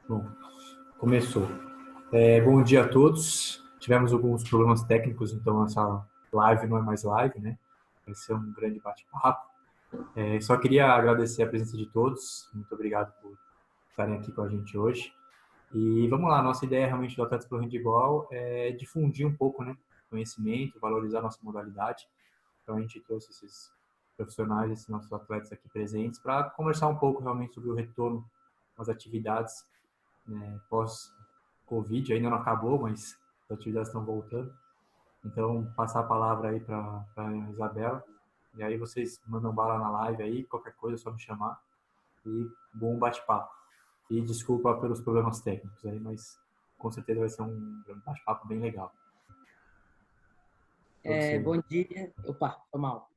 Bom, começou. Bom dia a todos. Tivemos alguns problemas técnicos, então essa live não é mais live, né? Vai ser um grande bate-papo. Só queria agradecer a presença de todos. Muito obrigado por estarem aqui com a gente hoje. E vamos lá, nossa ideia realmente do Atletas pelo Handebol é difundir um pouco, né, conhecimento, valorizar a nossa modalidade. Então a gente trouxe esses profissionais, esses nossos atletas aqui presentes para conversar um pouco realmente sobre o retorno às atividades, né, pós-Covid. Ainda não acabou, mas as atividades estão voltando. Então, passar a palavra aí para a Isabela. E aí vocês mandam bala na live aí, qualquer coisa é só me chamar. E bom bate-papo. E desculpa pelos problemas técnicos aí, mas com certeza vai ser um bate-papo bem legal. Para você. Bom dia. Opa, foi mal.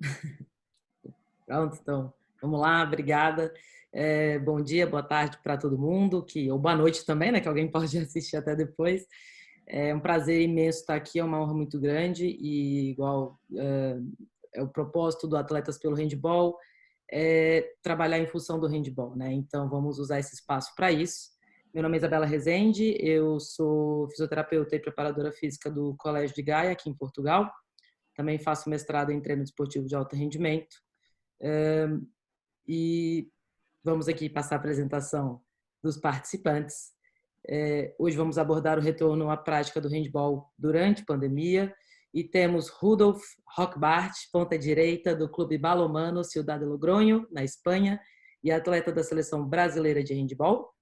Pronto, então, vamos lá, obrigada. Bom dia, boa tarde para todo mundo, ou boa noite também, né, que alguém pode assistir até depois. É um prazer imenso estar aqui, é uma honra muito grande e igual é o propósito do Atletas pelo Handball é trabalhar em função do handball, né? Então, vamos usar esse espaço para isso. Meu nome é Isabela Rezende, eu sou fisioterapeuta e preparadora física do Colégio de Gaia, aqui em Portugal. Também faço mestrado em treino desportivo de alto rendimento. E vamos aqui passar a apresentação dos participantes. Hoje vamos abordar o retorno à prática do handball durante a pandemia e temos Rudolf Rockbart, ponta direita do Clube Balonmano Ciudad de Logroño, na Espanha, e atleta da seleção brasileira de handball.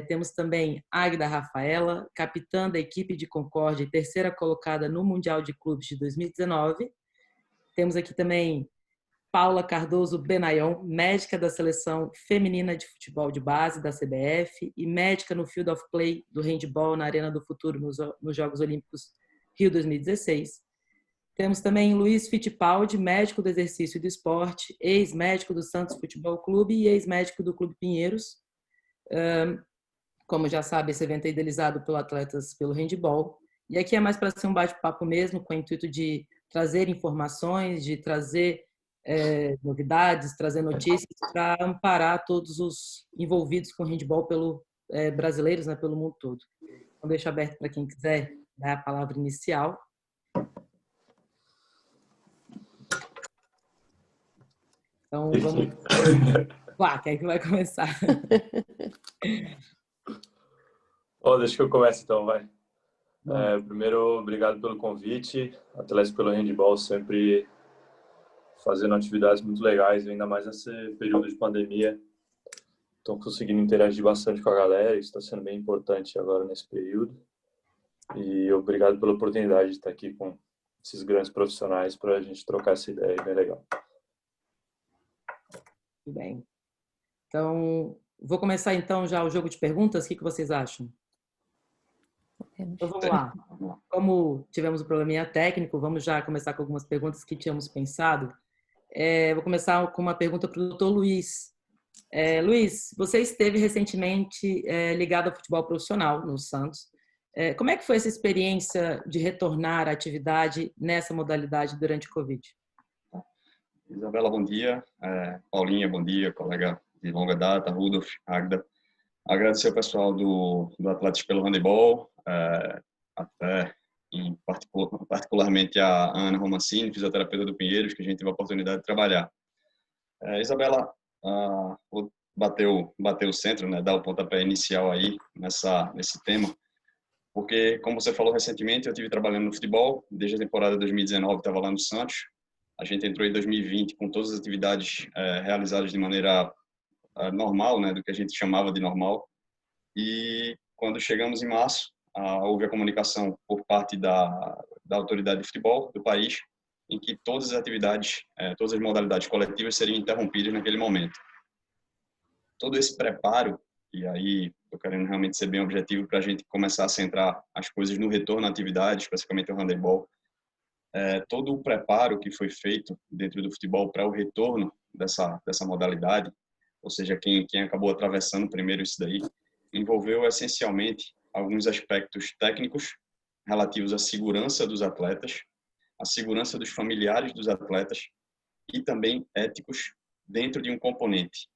Temos também Águida Rafaela, capitã da equipe de Concórdia e terceira colocada no Mundial de Clubes de 2019. Temos aqui também Paula Cardoso Benayon, médica da seleção feminina de futebol de base da CBF e médica no Field of Play do handball na Arena do Futuro nos Jogos Olímpicos Rio 2016. Temos também Luiz Fittipaldi, médico do exercício e do esporte, ex-médico do Santos Futebol Clube e ex-médico do Clube Pinheiros. Como já sabe, esse evento é idealizado pelo Atletas pelo Handball. E aqui é mais para ser um bate-papo mesmo, com o intuito de trazer informações, de trazer novidades, trazer notícias para amparar todos os envolvidos com handball brasileiros, né, pelo mundo todo. Então, deixo aberto para quem quiser dar a palavra inicial. Então, vamos lá, quem é que vai começar? Deixa que eu comece então, vai. Primeiro, obrigado pelo convite. Atletas pelo Handball sempre fazendo atividades muito legais, ainda mais nesse período de pandemia. Estão conseguindo interagir bastante com a galera, isso está sendo bem importante agora nesse período. E obrigado pela oportunidade de estar aqui com esses grandes profissionais para a gente trocar essa ideia bem legal. Tudo bem. Então, vou começar então já o jogo de perguntas. O que vocês acham? Então, vamos lá. Como tivemos um probleminha técnico, vamos já começar com algumas perguntas que tínhamos pensado. Vou começar com uma pergunta para o doutor Luiz. Luiz, você esteve recentemente ligado ao futebol profissional no Santos. Como é que foi essa experiência de retornar à atividade nessa modalidade durante o Covid? Isabela, bom dia. Paulinha, bom dia, colega de longa data, Rudolf, Agda. Agradecer ao pessoal do Atletas pelo Handebol, particularmente a Ana Romancini, fisioterapeuta do Pinheiros, que a gente teve a oportunidade de trabalhar. Isabela, vou bater o centro, né, dar o pontapé inicial aí nesse tema, porque, como você falou recentemente, eu estive trabalhando no futebol, desde a temporada 2019 estava lá no Santos. A gente entrou em 2020 com todas as atividades realizadas de maneira normal, né, do que a gente chamava de normal. E quando chegamos em março, houve a comunicação por parte da autoridade de futebol do país, em que todas as atividades, todas as modalidades coletivas seriam interrompidas naquele momento. Todo esse preparo, e aí estou querendo realmente ser bem objetivo para a gente começar a centrar as coisas no retorno à atividade, especificamente o handebol, todo o preparo que foi feito dentro do futebol para o retorno dessa modalidade, ou seja, quem acabou atravessando primeiro isso daí, envolveu essencialmente alguns aspectos técnicos relativos à segurança dos atletas, à segurança dos familiares dos atletas e também éticos dentro de um componente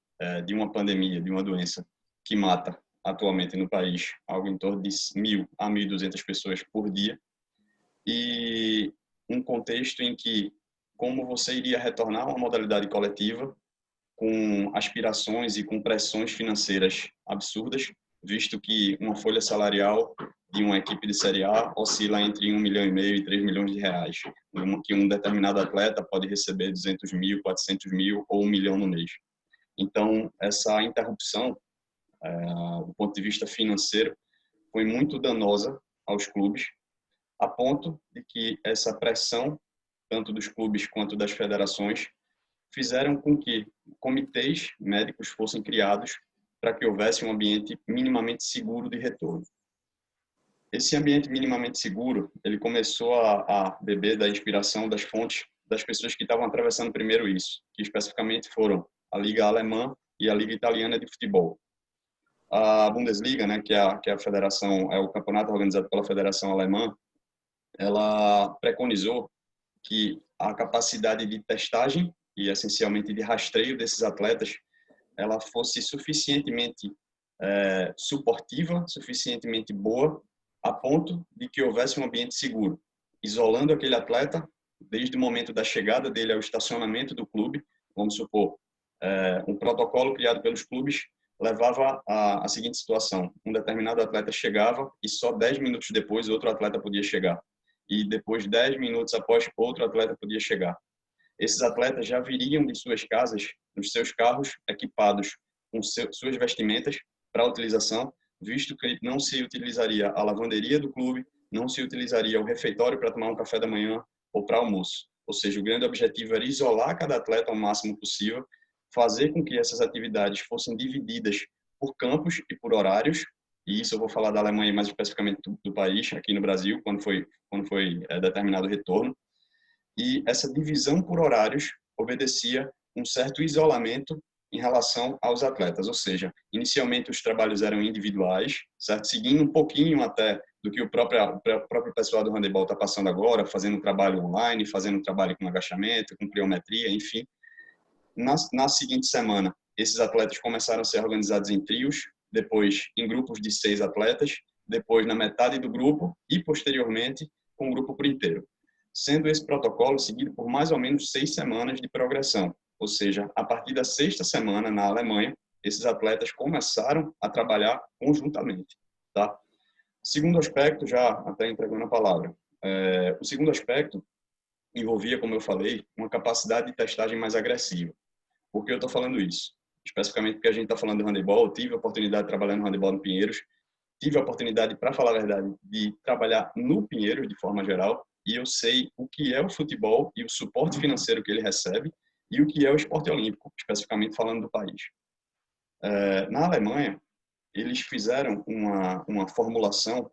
de uma pandemia, de uma doença que mata atualmente no país, algo em torno de 1.000 a 1.200 pessoas por dia, e um contexto em que, como você iria retornar a uma modalidade coletiva, com aspirações e com pressões financeiras absurdas, visto que uma folha salarial de uma equipe de Série A oscila entre 1,5 milhão e 3 milhões de reais, que um determinado atleta pode receber 200 mil, 400 mil ou 1 milhão no mês. Então, essa interrupção, do ponto de vista financeiro, foi muito danosa aos clubes, a ponto de que essa pressão, tanto dos clubes quanto das federações, fizeram com que comitês médicos fossem criados para que houvesse um ambiente minimamente seguro de retorno. Esse ambiente minimamente seguro, ele começou a beber da inspiração das fontes das pessoas que estavam atravessando primeiro isso, que especificamente foram a Liga Alemã e a Liga Italiana de Futebol. A Bundesliga, né, que é a federação, é o campeonato organizado pela Federação Alemã, ela preconizou que a capacidade de testagem e essencialmente de rastreio desses atletas, ela fosse suficientemente suportiva, suficientemente boa, a ponto de que houvesse um ambiente seguro, isolando aquele atleta desde o momento da chegada dele ao estacionamento do clube. Vamos supor, um protocolo criado pelos clubes levava a seguinte situação: um determinado atleta chegava e só 10 minutos depois outro atleta podia chegar, e depois 10 minutos após outro atleta podia chegar. Esses atletas já viriam de suas casas, nos seus carros, equipados com suas vestimentas para utilização, visto que não se utilizaria a lavanderia do clube, não se utilizaria o refeitório para tomar um café da manhã ou para almoço. Ou seja, o grande objetivo era isolar cada atleta ao máximo possível, fazer com que essas atividades fossem divididas por campos e por horários, e isso eu vou falar da Alemanha, mais especificamente do país, aqui no Brasil, quando foi determinado o retorno. E essa divisão por horários obedecia um certo isolamento em relação aos atletas, ou seja, inicialmente os trabalhos eram individuais, certo? Seguindo um pouquinho até do que o próprio pessoal do handebol está passando agora, fazendo um trabalho online, fazendo um trabalho com agachamento, com pliometria, enfim. Na seguinte semana, esses atletas começaram a ser organizados em trios, depois em grupos de 6 atletas, depois na metade do grupo e, posteriormente, com o grupo por inteiro. Sendo esse protocolo seguido por mais ou menos 6 semanas de progressão. Ou seja, a partir da 6ª semana na Alemanha, esses atletas começaram a trabalhar conjuntamente. Tá? Segundo aspecto, já até entregando a palavra, o segundo aspecto envolvia, como eu falei, uma capacidade de testagem mais agressiva. Por que eu estou falando isso? Especificamente porque a gente está falando de handebol, eu tive a oportunidade de trabalhar no handebol no Pinheiros, tive a oportunidade, para falar a verdade, de trabalhar no Pinheiros de forma geral, e eu sei o que é o futebol e o suporte financeiro que ele recebe e o que é o esporte olímpico, especificamente falando do país. Na Alemanha, eles fizeram uma formulação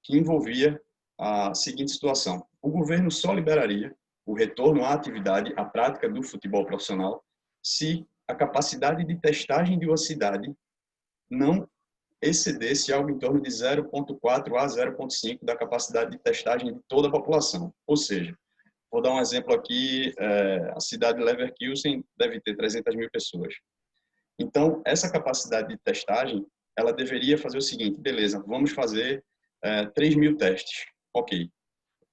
que envolvia a seguinte situação: o governo só liberaria o retorno à atividade, à prática do futebol profissional, se a capacidade de testagem de uma cidade não excedesse algo em torno de 0,4 a 0,5 da capacidade de testagem de toda a população. Ou seja, vou dar um exemplo aqui, a cidade de Leverkusen deve ter 300 mil pessoas. Então, essa capacidade de testagem, ela deveria fazer o seguinte: beleza, vamos fazer 3 mil testes. Ok.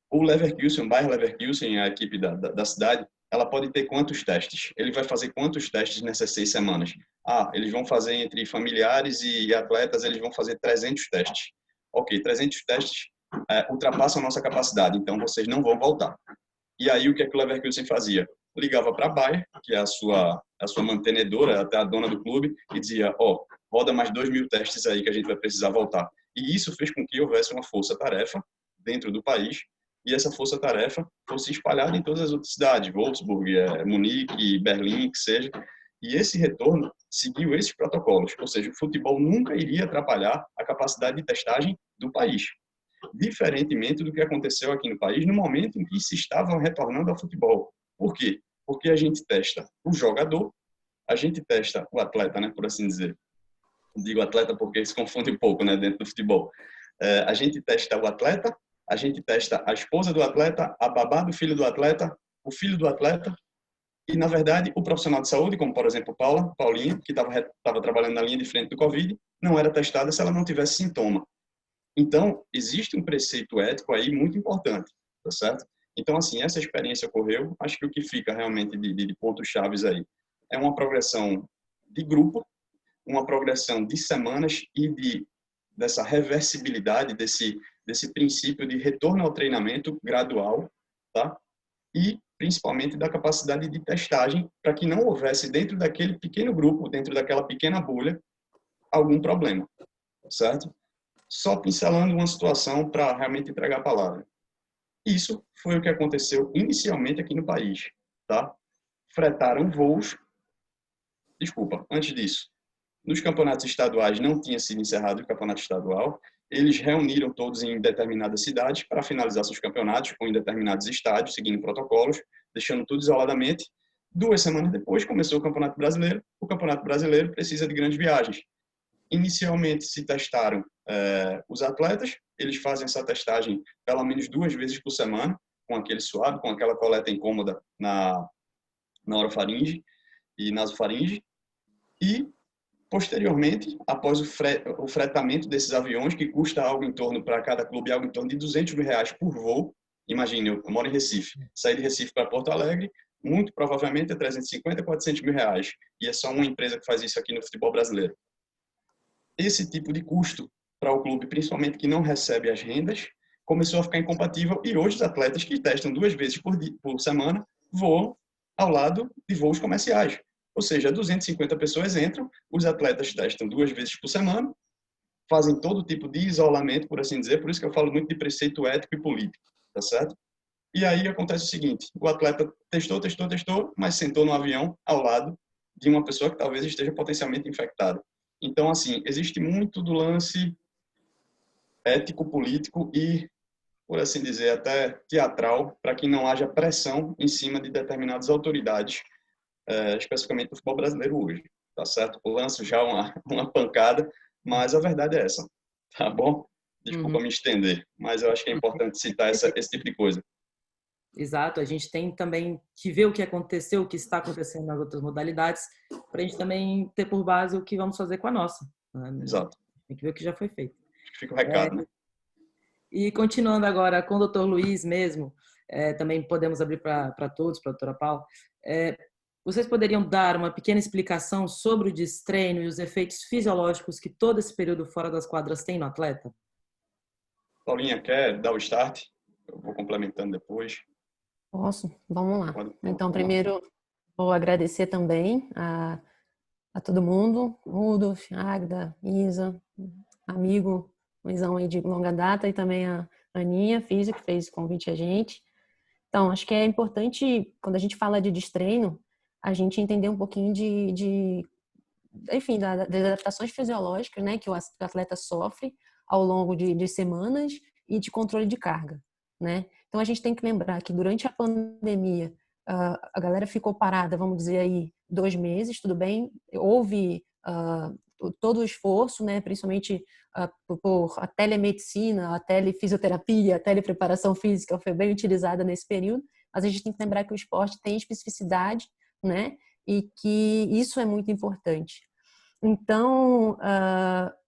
O Leverkusen, o Bayer Leverkusen, a equipe da cidade, ela pode ter quantos testes? Ele vai fazer quantos testes nessas 6 semanas? Eles vão fazer entre familiares e atletas, eles vão fazer 300 testes. Ok, 300 testes ultrapassam a nossa capacidade, então vocês não vão voltar. E aí o que é que o Leverkusen fazia? Ligava para a Bayer, que é a sua mantenedora, até a dona do clube, e dizia: roda mais 2 mil testes aí que a gente vai precisar voltar. E isso fez com que houvesse uma força-tarefa dentro do país, e essa força-tarefa fosse espalhada em todas as outras cidades, Wolfsburg, Munique, Berlim, que seja. E esse retorno seguiu esses protocolos, ou seja, o futebol nunca iria atrapalhar a capacidade de testagem do país. Diferentemente do que aconteceu aqui no país no momento em que se estavam retornando ao futebol. Por quê? Porque a gente testa o jogador, a gente testa o atleta, né, por assim dizer. Digo atleta porque se confunde um pouco, né, dentro do futebol. A gente testa o atleta, a gente testa a esposa do atleta, a babá do filho do atleta, o filho do atleta, E, na verdade, o profissional de saúde, como, por exemplo, Paulinha, que estava trabalhando na linha de frente do Covid, não era testada se ela não tivesse sintoma. Então, existe um preceito ético aí muito importante, tá certo? Então, assim, essa experiência ocorreu, acho que o que fica realmente de pontos chaves aí é uma progressão de grupo, uma progressão de semanas e dessa reversibilidade, desse princípio de retorno ao treinamento gradual, tá? E, principalmente, da capacidade de testagem para que não houvesse dentro daquele pequeno grupo, dentro daquela pequena bolha, algum problema, certo? Só pincelando uma situação para realmente entregar a palavra. Isso foi o que aconteceu inicialmente aqui no país, tá? Fretaram voos. Desculpa, antes disso, nos campeonatos estaduais não tinha sido encerrado o campeonato estadual. Eles reuniram todos em determinadas cidades para finalizar seus campeonatos ou em determinados estádios, seguindo protocolos, deixando tudo isoladamente. 2 semanas depois começou o Campeonato Brasileiro. O Campeonato Brasileiro precisa de grandes viagens. Inicialmente se testaram os atletas. Eles fazem essa testagem pelo menos 2 vezes por semana, com aquele suave, com aquela coleta incômoda na orofaringe e nasofaringe. E, posteriormente, após o fretamento desses aviões, que custa algo em torno, para cada clube, algo em torno de R$200 mil por voo. Imagine, eu moro em Recife. Sair de Recife para Porto Alegre, muito provavelmente é 350, 400 mil reais. E é só uma empresa que faz isso aqui no futebol brasileiro. Esse tipo de custo para o clube, principalmente que não recebe as rendas, começou a ficar incompatível e hoje os atletas que testam 2 vezes por semana voam ao lado de voos comerciais. Ou seja, 250 pessoas entram, os atletas testam 2 vezes por semana, fazem todo tipo de isolamento, por assim dizer, por isso que eu falo muito de preceito ético e político, tá certo? E aí acontece o seguinte, o atleta testou, mas sentou no avião ao lado de uma pessoa que talvez esteja potencialmente infectada. Então, assim, existe muito do lance ético, político e, por assim dizer, até teatral, para que não haja pressão em cima de determinadas autoridades, especificamente do futebol brasileiro hoje, tá certo? Eu lanço já uma pancada, mas a verdade é essa, tá bom? Desculpa me estender, mas eu acho que é importante citar esse tipo de coisa. Exato, a gente tem também que ver o que aconteceu, o que está acontecendo nas outras modalidades, para a gente também ter por base o que vamos fazer com a nossa. Né? Exato. Tem que ver o que já foi feito. Acho que fica o recado, né? E continuando agora com o Dr. Luiz mesmo, também podemos abrir para todos, para a doutora Paula, vocês poderiam dar uma pequena explicação sobre o destreino e os efeitos fisiológicos que todo esse período fora das quadras tem no atleta? Paulinha, quer dar o start? Eu vou complementando depois. Posso? Vamos lá. Então, primeiro, vou agradecer também a todo mundo, Rudolf, Agda, Isa, amigo, Luizão aí de longa data, e também a Aninha, física, que fez o convite a gente. Então, acho que é importante, quando a gente fala de destreino, a gente entender um pouquinho enfim, das adaptações fisiológicas, né, que o atleta sofre ao longo de semanas e de controle de carga, né? Então, a gente tem que lembrar que durante a pandemia, a galera ficou parada, vamos dizer aí, 2 meses, tudo bem? Houve todo o esforço, né, principalmente por a telemedicina, a telefisioterapia, a telepreparação física foi bem utilizada nesse período, mas a gente tem que lembrar que o esporte tem especificidade, né, e que isso é muito importante. Então,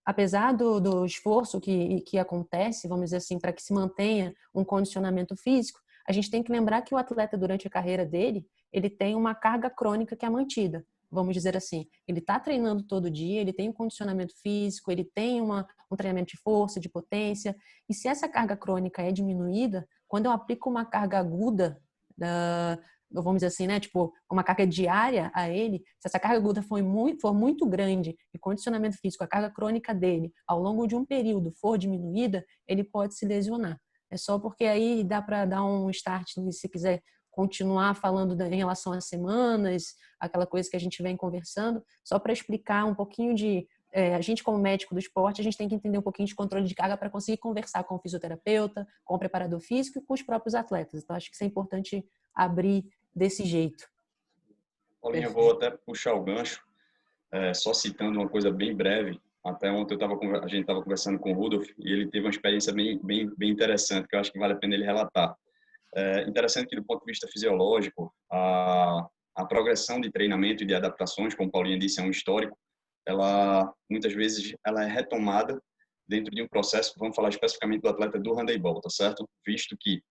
apesar do esforço que acontece, vamos dizer assim, para que se mantenha um condicionamento físico, a gente tem que lembrar que o atleta, durante a carreira dele, ele tem uma carga crônica que é mantida. Vamos dizer assim, ele está treinando todo dia, ele tem um condicionamento físico, ele tem um treinamento de força, de potência, e se essa carga crônica é diminuída, quando eu aplico uma carga aguda, vamos dizer assim, né, tipo, uma carga diária a ele, se essa carga aguda for muito grande e condicionamento físico, a carga crônica dele, ao longo de um período for diminuída, ele pode se lesionar. É só porque aí dá para dar um start, se quiser continuar falando em relação às semanas, aquela coisa que a gente vem conversando, só para explicar um pouquinho a gente como médico do esporte, a gente tem que entender um pouquinho de controle de carga para conseguir conversar com o fisioterapeuta, com o preparador físico e com os próprios atletas. Então, acho que isso é importante abrir desse jeito. Paulinha, eu vou até puxar o gancho, só citando uma coisa bem breve. Até ontem a gente estava conversando com o Rudolf e ele teve uma experiência bem interessante, que eu acho que vale a pena ele relatar. Interessante que, do ponto de vista fisiológico, a progressão de treinamento e de adaptações, como Paulinha disse, é um histórico, ela muitas vezes ela é retomada dentro de um processo, vamos falar especificamente do atleta do handebol, tá certo? Visto que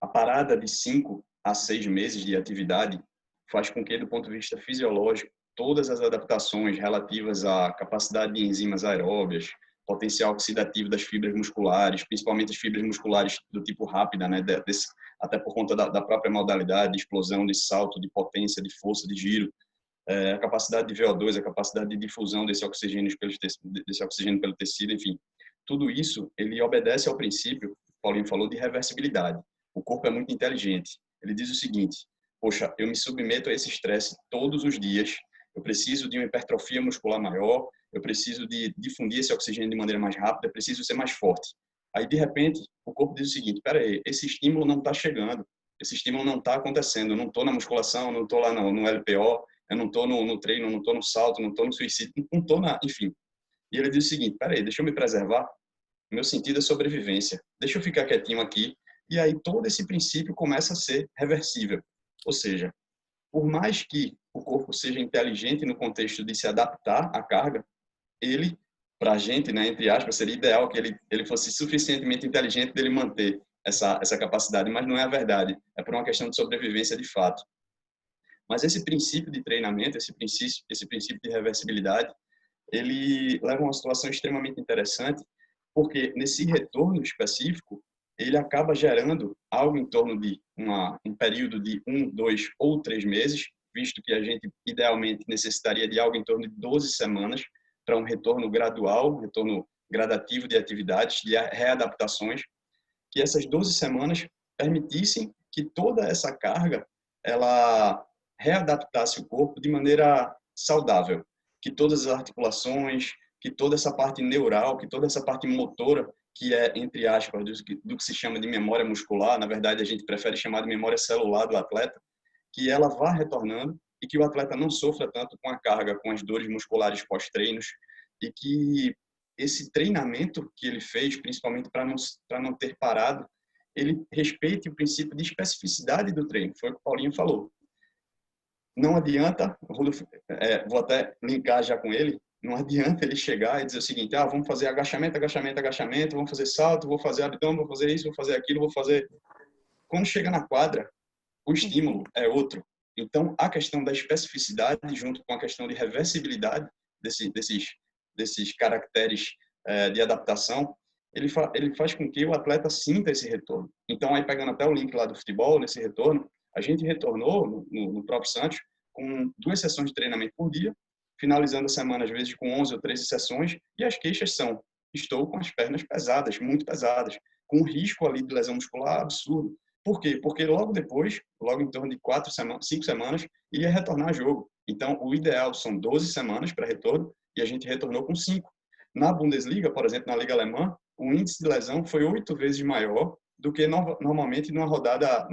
a parada de 5 a 6 meses de atividade faz com que, do ponto de vista fisiológico, todas as adaptações relativas à capacidade de enzimas aeróbias, potencial oxidativo das fibras musculares, principalmente as fibras musculares do tipo rápida, né, até por conta da própria modalidade, de explosão, de salto, de potência, de força, de giro, a capacidade de VO2, a capacidade de difusão desse oxigênio pelo tecido, enfim. Tudo isso, ele obedece ao princípio, o Paulinho falou, de reversibilidade. O corpo é muito inteligente. Ele diz o seguinte: poxa, eu me submeto a esse estresse todos os dias, eu preciso de uma hipertrofia muscular maior, eu preciso de difundir esse oxigênio de maneira mais rápida, eu preciso ser mais forte. Aí, de repente, o corpo diz o seguinte: espera aí, esse estímulo não está chegando, esse estímulo não está acontecendo, eu não estou na musculação, não estou lá no LPO, eu não estou no treino, não estou no salto, não estou no suicídio, não estou enfim. E ele diz o seguinte: espera aí, deixa eu me preservar, meu sentido é sobrevivência, deixa eu ficar quietinho aqui. E aí todo esse princípio começa a ser reversível. Ou seja, por mais que o corpo seja inteligente no contexto de se adaptar à carga, ele, para a gente, né, entre aspas, seria ideal que ele fosse suficientemente inteligente dele manter essa capacidade, mas não é a verdade. É por uma questão de sobrevivência de fato. Mas esse princípio de treinamento, esse princípio de reversibilidade, ele leva a uma situação extremamente interessante, porque nesse retorno específico, ele acaba gerando algo em torno de um período de 1, 2 ou 3 meses, visto que a gente idealmente necessitaria de algo em torno de 12 semanas para um retorno gradual, retorno gradativo de atividades, de readaptações, que essas 12 semanas permitissem que toda essa carga ela readaptasse o corpo de maneira saudável, que todas as articulações, que toda essa parte neural, que toda essa parte motora, que é, entre aspas, do que se chama de memória muscular, na verdade a gente prefere chamar de memória celular do atleta, que ela vá retornando e que o atleta não sofra tanto com a carga, com as dores musculares pós-treinos, e que esse treinamento que ele fez, principalmente para não ter parado, ele respeite o princípio de especificidade do treino, foi o que o Paulinho falou. Não adianta, vou até linkar já com ele, não adianta ele chegar e dizer o seguinte: vamos fazer agachamento, agachamento, agachamento, vamos fazer salto, vou fazer abdômen, vou fazer isso, vou fazer aquilo, vou fazer... Quando chega na quadra, o estímulo é outro. Então, a questão da especificidade, junto com a questão de reversibilidade desses caracteres de adaptação, ele faz com que o atleta sinta esse retorno. Então, aí pegando até o link lá do futebol, nesse retorno, a gente retornou no próprio Santos com 2 sessões de treinamento por dia, finalizando a semana, às vezes, com 11 ou 13 sessões, e as queixas são: estou com as pernas pesadas, muito pesadas, com um risco ali de lesão muscular absurdo. Por quê? Porque logo depois, logo em torno de 5 semanas, iria retornar a jogo. Então, o ideal são 12 semanas para retorno, e a gente retornou com 5. Na Bundesliga, por exemplo, na Liga Alemã, o índice de lesão foi 8 vezes maior do que normalmente numa rodada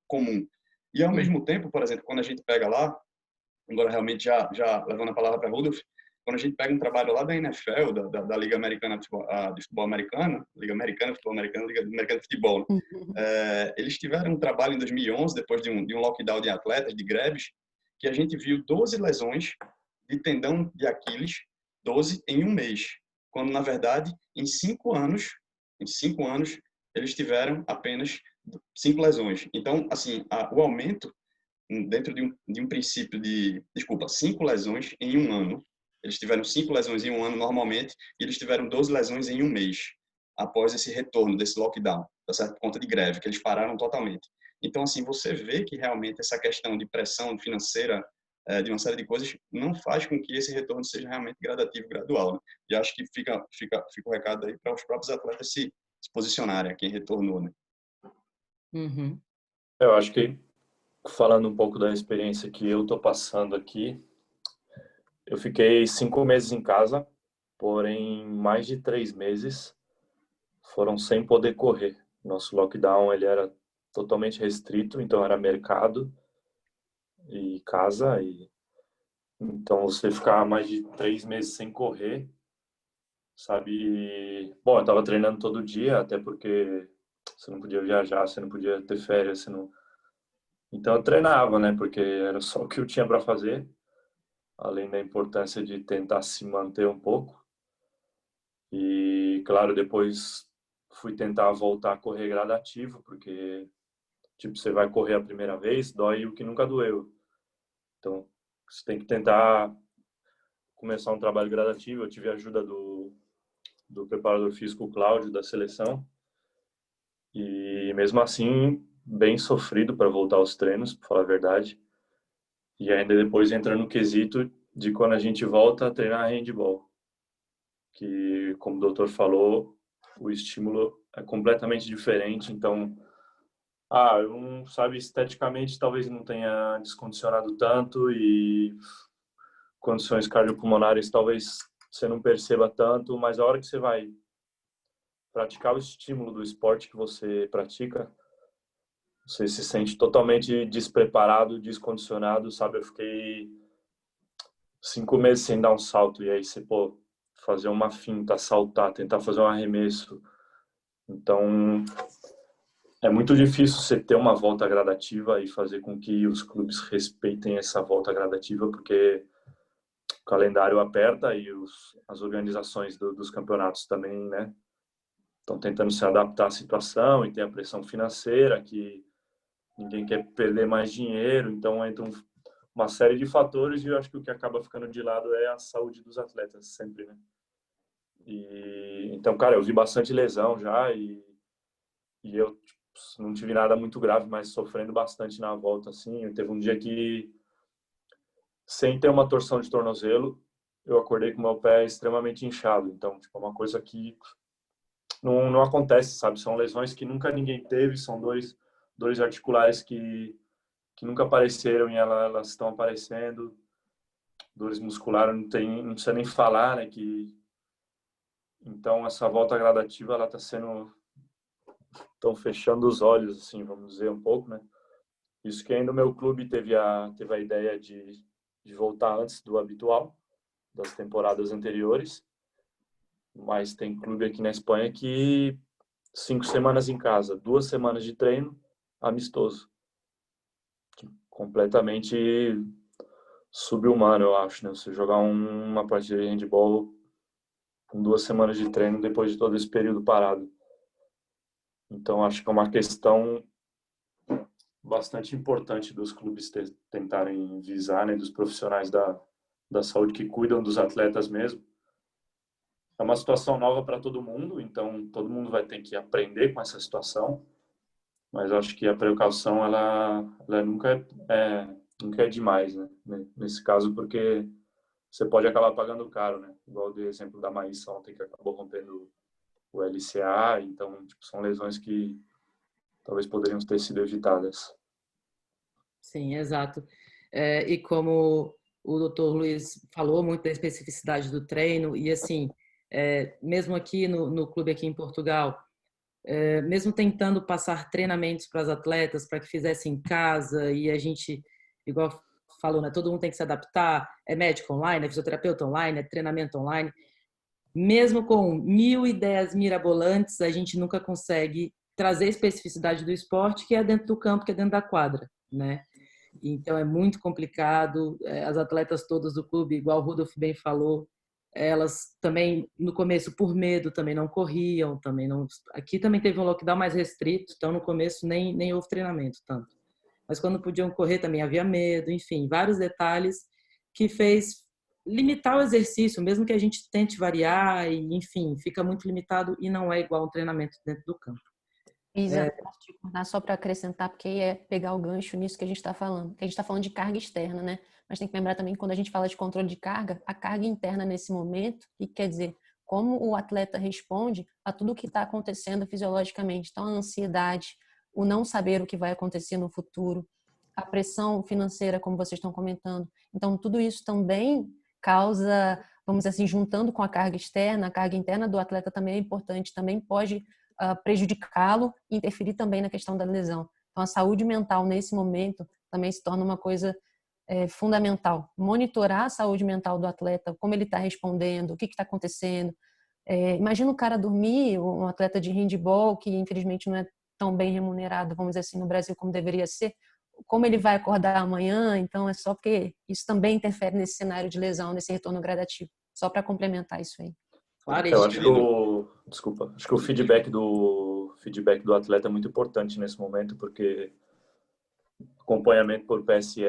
comum. E, ao mesmo tempo, por exemplo, quando a gente pega lá, agora realmente já levando a palavra para Rudolf, quando a gente pega um trabalho lá da NFL, da Liga Americana de Futebol Americano, Liga Americana de Futebol Americano, Liga Americana de Futebol, eles tiveram um trabalho em 2011, depois de um lockdown de atletas, de greves, que a gente viu 12 lesões de tendão de Aquiles, 12 em um mês, quando, na verdade, em 5 anos, eles tiveram apenas 5 lesões. Então, assim, o aumento dentro de um princípio 5 lesões em um ano. Eles tiveram 5 lesões em um ano normalmente e eles tiveram 12 lesões em um mês após esse retorno desse lockdown, tá certo? Por conta de greve, que eles pararam totalmente. Então, assim, você vê que realmente essa questão de pressão financeira, de uma série de coisas, não faz com que esse retorno seja realmente gradativo, gradual, né? E acho que fica o recado aí para os próprios atletas se posicionarem, a quem retornou, né? Uhum. Eu acho que, falando um pouco da experiência que eu estou passando aqui, eu fiquei 5 meses em casa, porém mais de 3 meses foram sem poder correr. Nosso lockdown ele era totalmente restrito, então era mercado e casa. Então você ficar mais de 3 meses sem correr, sabe? Bom, eu estava treinando todo dia, até porque você não podia viajar, você não podia ter férias, você não Então eu treinava, né? Porque era só o que eu tinha para fazer, além da importância de tentar se manter um pouco. E, claro, depois fui tentar voltar a correr gradativo, porque, tipo, você vai correr a primeira vez, dói o que nunca doeu. Então, você tem que tentar começar um trabalho gradativo. Eu tive a ajuda do preparador físico Cláudio, da seleção. E, mesmo assim, bem sofrido para voltar aos treinos, para falar a verdade. E ainda depois entra no quesito de quando a gente volta a treinar handball, que, como o doutor falou, o estímulo é completamente diferente. Então, eu não sabe, esteticamente talvez não tenha descondicionado tanto e condições cardiopulmonares talvez você não perceba tanto, mas a hora que você vai praticar o estímulo do esporte que você pratica, você se sente totalmente despreparado, descondicionado, sabe? Eu fiquei 5 meses sem dar um salto e aí você, pô, fazer uma finta, saltar, tentar fazer um arremesso. Então, é muito difícil você ter uma volta gradativa e fazer com que os clubes respeitem essa volta gradativa, porque o calendário aperta e as organizações dos campeonatos também, né, estão tentando se adaptar à situação e tem a pressão financeira que ninguém quer perder mais dinheiro, então entra uma série de fatores e eu acho que o que acaba ficando de lado é a saúde dos atletas sempre, né? E então, cara, eu vi bastante lesão já e eu tipo, não tive nada muito grave, mas sofrendo bastante na volta assim. Teve um dia que sem ter uma torção de tornozelo, eu acordei com meu pé extremamente inchado. Então, tipo, é uma coisa que não acontece, sabe? São lesões que nunca ninguém teve, são dois articulares que nunca apareceram e elas estão aparecendo. Dores musculares não precisa nem falar, né? Então essa volta gradativa ela está sendo tão fechando os olhos, assim, vamos dizer um pouco, né? Isso que ainda o meu clube teve a ideia de voltar antes do habitual, das temporadas anteriores, mas tem clube aqui na Espanha que 5 semanas em casa, 2 semanas de treino, amistoso. Completamente sub-humano, eu acho, né? Você jogar uma partida de handball com 2 semanas de treino depois de todo esse período parado. Então, acho que é uma questão bastante importante dos clubes tentarem visar, né? Dos profissionais da saúde que cuidam dos atletas mesmo. É uma situação nova para todo mundo, então todo mundo vai ter que aprender com essa situação. Mas acho que a precaução, ela nunca é demais, né? Nesse caso, porque você pode acabar pagando caro, né? Igual do exemplo da Maísa ontem, que acabou rompendo o LCA. Então, tipo, são lesões que talvez poderiam ter sido evitadas. Sim, exato. E como o doutor Luiz falou muito da especificidade do treino, e assim, mesmo aqui no clube aqui em Portugal, mesmo tentando passar treinamentos para as atletas para que fizessem em casa, e a gente, igual falou, né, todo mundo tem que se adaptar, é médico online, é fisioterapeuta online, é treinamento online. Mesmo com 1000 ideias mirabolantes, a gente nunca consegue trazer a especificidade do esporte, que é dentro do campo, que é dentro da quadra, né? Então é muito complicado. As atletas todas do clube, igual o Rudolf bem falou, elas também no começo por medo também não corriam, também não. Aqui também teve um lockdown mais restrito, então no começo nem houve treinamento tanto. Mas quando podiam correr também havia medo, enfim, vários detalhes que fez limitar o exercício, mesmo que a gente tente variar e enfim, fica muito limitado e não é igual um treinamento dentro do campo. Isa, posso te cortar só para acrescentar, porque é pegar o gancho nisso que a gente está falando. Que a gente está falando de carga externa, né? Mas tem que lembrar também que quando a gente fala de controle de carga, a carga interna nesse momento, que quer dizer como o atleta responde a tudo o que está acontecendo fisiologicamente. Então, a ansiedade, o não saber o que vai acontecer no futuro, a pressão financeira, como vocês estão comentando. Então, tudo isso também causa, vamos dizer assim, juntando com a carga interna do atleta também é importante, também pode prejudicá-lo e interferir também na questão da lesão. Então, a saúde mental nesse momento também se torna uma coisa fundamental. Monitorar a saúde mental do atleta, como ele está respondendo, o que está acontecendo. Imagina o cara dormir, um atleta de handball que infelizmente não é tão bem remunerado, vamos dizer assim, no Brasil como deveria ser, como ele vai acordar amanhã, então é só porque isso também interfere nesse cenário de lesão, nesse retorno gradativo. Só para complementar isso aí. Claro, Eu acho que o feedback do atleta é muito importante nesse momento, porque acompanhamento por PSE,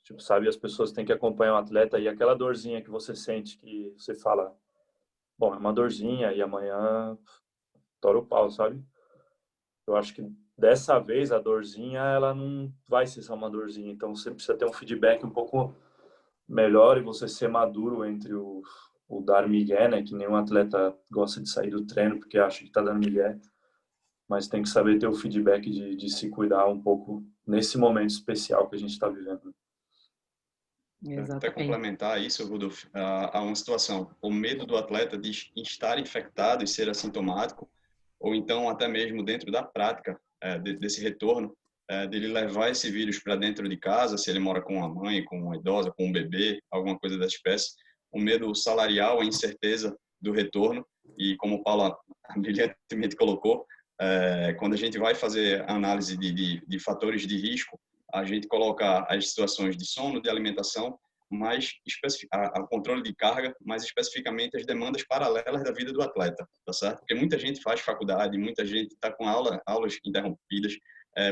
tipo, sabe, as pessoas têm que acompanhar o atleta e aquela dorzinha que você sente, que você fala, bom, é uma dorzinha e amanhã tora o pau, sabe? Eu acho que dessa vez a dorzinha, ela não vai ser só uma dorzinha, então você precisa ter um feedback um pouco melhor e você ser maduro entre o dar migué, né, que nenhum atleta gosta de sair do treino porque acha que tá dando migué, mas tem que saber ter o feedback de se cuidar um pouco nesse momento especial que a gente está vivendo. Exatamente. Até complementar isso, Rudolf, há uma situação, o medo do atleta de estar infectado e ser assintomático, ou então até mesmo dentro da prática desse retorno, dele levar esse vírus para dentro de casa, se ele mora com uma mãe, com uma idosa, com um bebê, alguma coisa dessa espécie, o medo salarial, a incerteza do retorno, e como o Paulo brilhantemente colocou, quando a gente vai fazer análise de fatores de risco, a gente coloca as situações de sono, de alimentação, mas o controle de carga, mais especificamente as demandas paralelas da vida do atleta, tá certo? Porque muita gente faz faculdade, muita gente está com aulas interrompidas,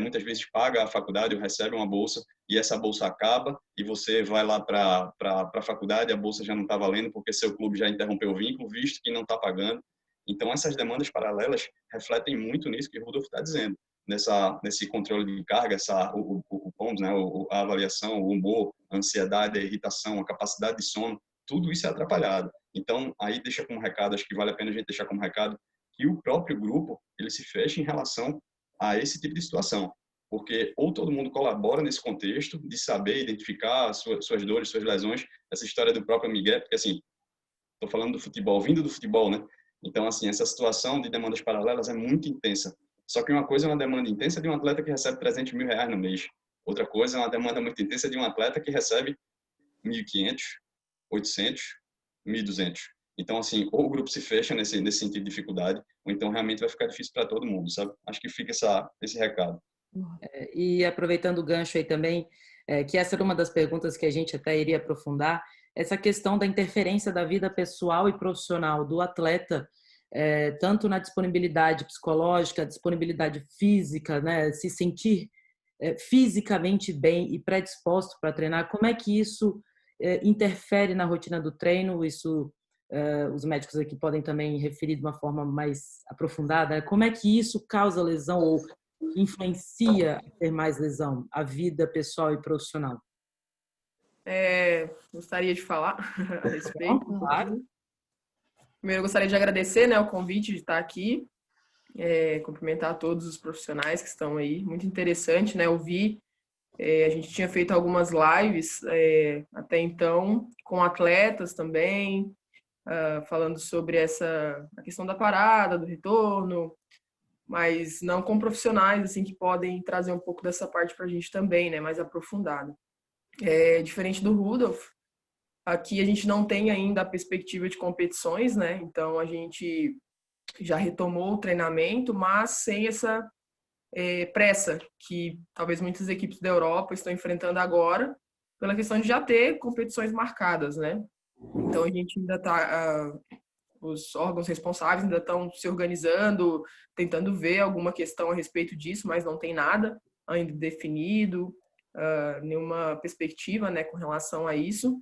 muitas vezes paga a faculdade ou recebe uma bolsa e essa bolsa acaba e você vai lá para a faculdade, a bolsa já não está valendo porque seu clube já interrompeu o vínculo, visto que não está pagando. Então, essas demandas paralelas refletem muito nisso que o Rudolf está dizendo, nesse controle de carga, o POMS, né, a avaliação, o humor, a ansiedade, a irritação, a capacidade de sono, tudo isso é atrapalhado. Então, aí deixa como recado, acho que vale a pena a gente deixar como recado, que o próprio grupo, ele se fecha em relação a esse tipo de situação. Porque ou todo mundo colabora nesse contexto de saber identificar suas dores, suas lesões, essa história do próprio Miguel, porque assim, estou falando do futebol, vindo do futebol, né? Então, assim, essa situação de demandas paralelas é muito intensa. Só que uma coisa é uma demanda intensa de um atleta que recebe 300 mil reais no mês. Outra coisa é uma demanda muito intensa de um atleta que recebe 1.500, 800, 1.200. Então, assim, ou o grupo se fecha nesse sentido de dificuldade, ou então realmente vai ficar difícil para todo mundo, sabe? Acho que fica esse recado. E aproveitando o gancho aí também, que essa era uma das perguntas que a gente até iria aprofundar, essa questão da interferência da vida pessoal e profissional do atleta, tanto na disponibilidade psicológica, disponibilidade física, né, se sentir fisicamente bem e predisposto para treinar, como é que isso interfere na rotina do treino? Isso os médicos aqui podem também referir de uma forma mais aprofundada. Como é que isso causa lesão ou influencia a ter mais lesão, a vida pessoal e profissional? Gostaria de falar a respeito. Claro. Primeiro, eu gostaria de agradecer, né, o convite de estar aqui, cumprimentar todos os profissionais que estão aí. Muito interessante, né, ouvir. A gente tinha feito algumas lives até então com atletas também, falando sobre a questão da parada, do retorno, mas não com profissionais assim que podem trazer um pouco dessa parte para a gente também, né, mais aprofundada. Diferente do Rudolf, aqui a gente não tem ainda a perspectiva de competições, né? Então a gente já retomou o treinamento, mas sem essa pressa que talvez muitas equipes da Europa estão enfrentando agora, pela questão de já ter competições marcadas, né? Então a gente ainda está, os órgãos responsáveis ainda estão se organizando, tentando ver alguma questão a respeito disso, mas não tem nada ainda definido, nenhuma perspectiva, né, com relação a isso.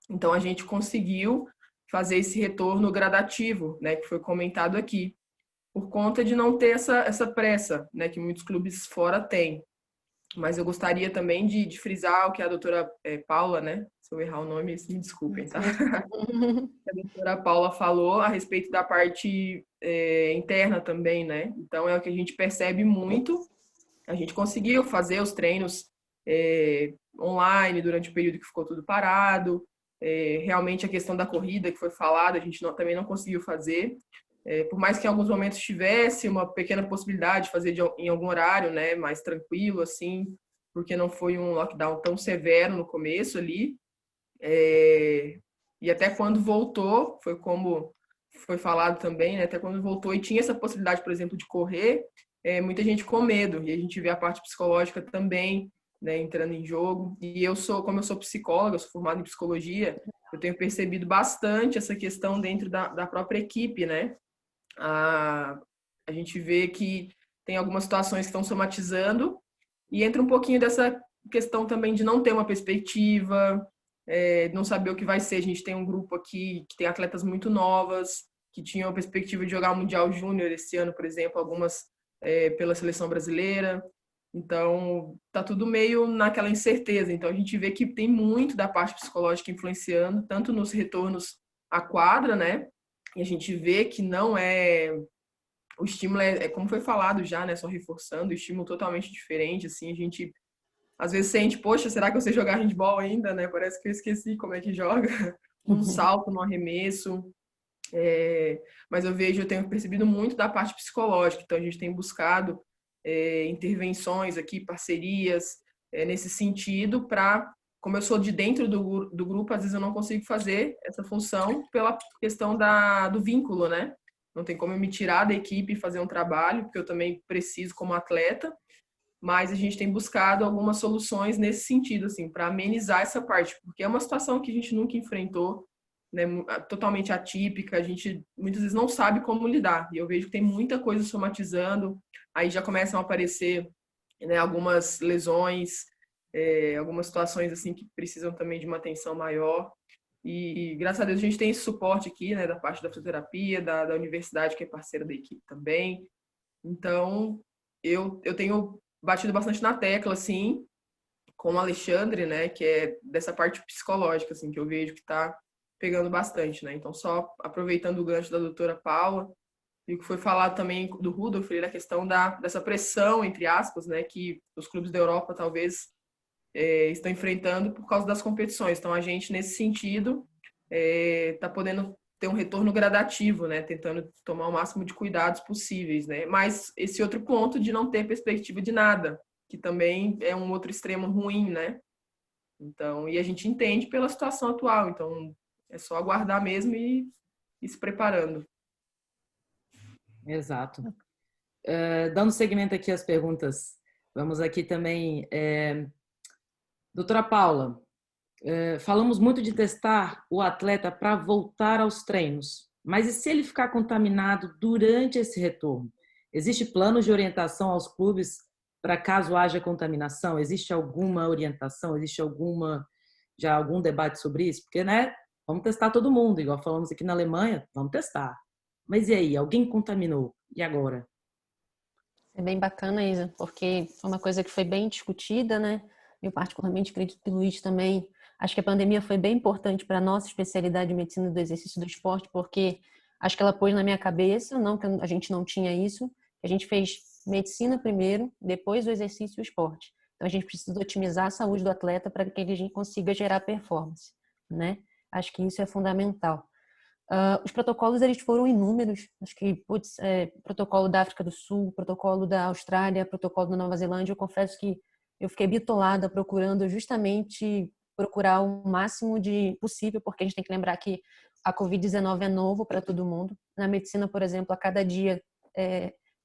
Então a gente conseguiu fazer esse retorno gradativo, né, que foi comentado aqui, por conta de não ter essa pressa, né, que muitos clubes fora têm. Mas eu gostaria também de frisar o que a doutora Paula, né, se eu errar o nome, me desculpem, tá? A doutora Paula falou a respeito da parte interna também, né? Então é o que a gente percebe muito. A gente conseguiu fazer os treinos online durante o período que ficou tudo parado. Realmente a questão da corrida que foi falada, a gente também não conseguiu fazer. Por mais que em alguns momentos tivesse uma pequena possibilidade de fazer em algum horário, né, mais tranquilo, assim, porque não foi um lockdown tão severo no começo ali. E até quando voltou, foi como foi falado também, né, até quando voltou e tinha essa possibilidade, por exemplo, de correr, muita gente com medo. E a gente vê a parte psicológica também né, entrando em jogo. E como eu sou psicóloga, eu sou formada em psicologia, eu tenho percebido bastante essa questão dentro da própria equipe, né? A gente vê que tem algumas situações que estão somatizando e entra um pouquinho dessa questão também de não ter uma perspectiva, não saber o que vai ser. A gente tem um grupo aqui que tem atletas muito novas, que tinham a perspectiva de jogar o Mundial Júnior esse ano, por exemplo, algumas pela seleção brasileira. Então, tá tudo meio naquela incerteza. Então, a gente vê que tem muito da parte psicológica influenciando, tanto nos retornos à quadra, né? E a gente vê que não é... O estímulo como foi falado já, né? Só reforçando, o estímulo totalmente diferente, assim. A gente, às vezes, sente, poxa, será que eu sei jogar handball ainda, né? Parece que eu esqueci como é que joga. Num salto, num arremesso. Mas eu tenho percebido muito da parte psicológica. Então, a gente tem buscado intervenções aqui, parcerias, nesse sentido, para, como eu sou de dentro do grupo, às vezes eu não consigo fazer essa função pela questão do vínculo, né? Não tem como eu me tirar da equipe e fazer um trabalho, porque eu também preciso como atleta, mas a gente tem buscado algumas soluções nesse sentido, assim, para amenizar essa parte, porque é uma situação que a gente nunca enfrentou, né, totalmente atípica, a gente muitas vezes não sabe como lidar, e eu vejo que tem muita coisa somatizando, aí já começam a aparecer, né, algumas lesões, algumas situações assim que precisam também de uma atenção maior, e graças a Deus a gente tem esse suporte aqui, né, da parte da fisioterapia, da universidade, que é parceira da equipe também, então eu tenho batido bastante na tecla, assim, com o Alexandre, né, que é dessa parte psicológica, assim, que eu vejo que está pegando bastante, né? Então, só aproveitando o gancho da doutora Paula, e o que foi falado também do Rudolf, a questão dessa pressão, entre aspas, né, que os clubes da Europa talvez estão enfrentando por causa das competições. Então, a gente, nesse sentido, está podendo ter um retorno gradativo, né, tentando tomar o máximo de cuidados possíveis, né? Mas esse outro ponto de não ter perspectiva de nada, que também é um outro extremo ruim, né? Então, e a gente entende pela situação atual, então é só aguardar mesmo e ir se preparando. Exato. Dando seguimento aqui às perguntas, vamos aqui também. Doutora Paula, falamos muito de testar o atleta para voltar aos treinos, mas e se ele ficar contaminado durante esse retorno? Existe planos de orientação aos clubes para caso haja contaminação? Existe alguma orientação? Existe algum debate sobre isso? Porque, né, vamos testar todo mundo, igual falamos aqui na Alemanha, vamos testar. Mas e aí, alguém contaminou? E agora? É bem bacana, Isa, porque foi uma coisa que foi bem discutida, né? Eu particularmente acredito que o Luiz também. Acho que a pandemia foi bem importante para a nossa especialidade de medicina do exercício do esporte, porque acho que ela pôs na minha cabeça, não que a gente não tinha isso, a gente fez medicina primeiro, depois o exercício e o esporte. Então a gente precisa otimizar a saúde do atleta para que ele consiga gerar performance, né? Acho que isso é fundamental. Os protocolos eles foram inúmeros, acho que protocolo da África do Sul, protocolo da Austrália, protocolo da Nova Zelândia, eu confesso que eu fiquei bitolada procurando justamente procurar o máximo de possível, porque a gente tem que lembrar que a Covid-19 é novo para todo mundo. Na medicina, por exemplo, a cada dia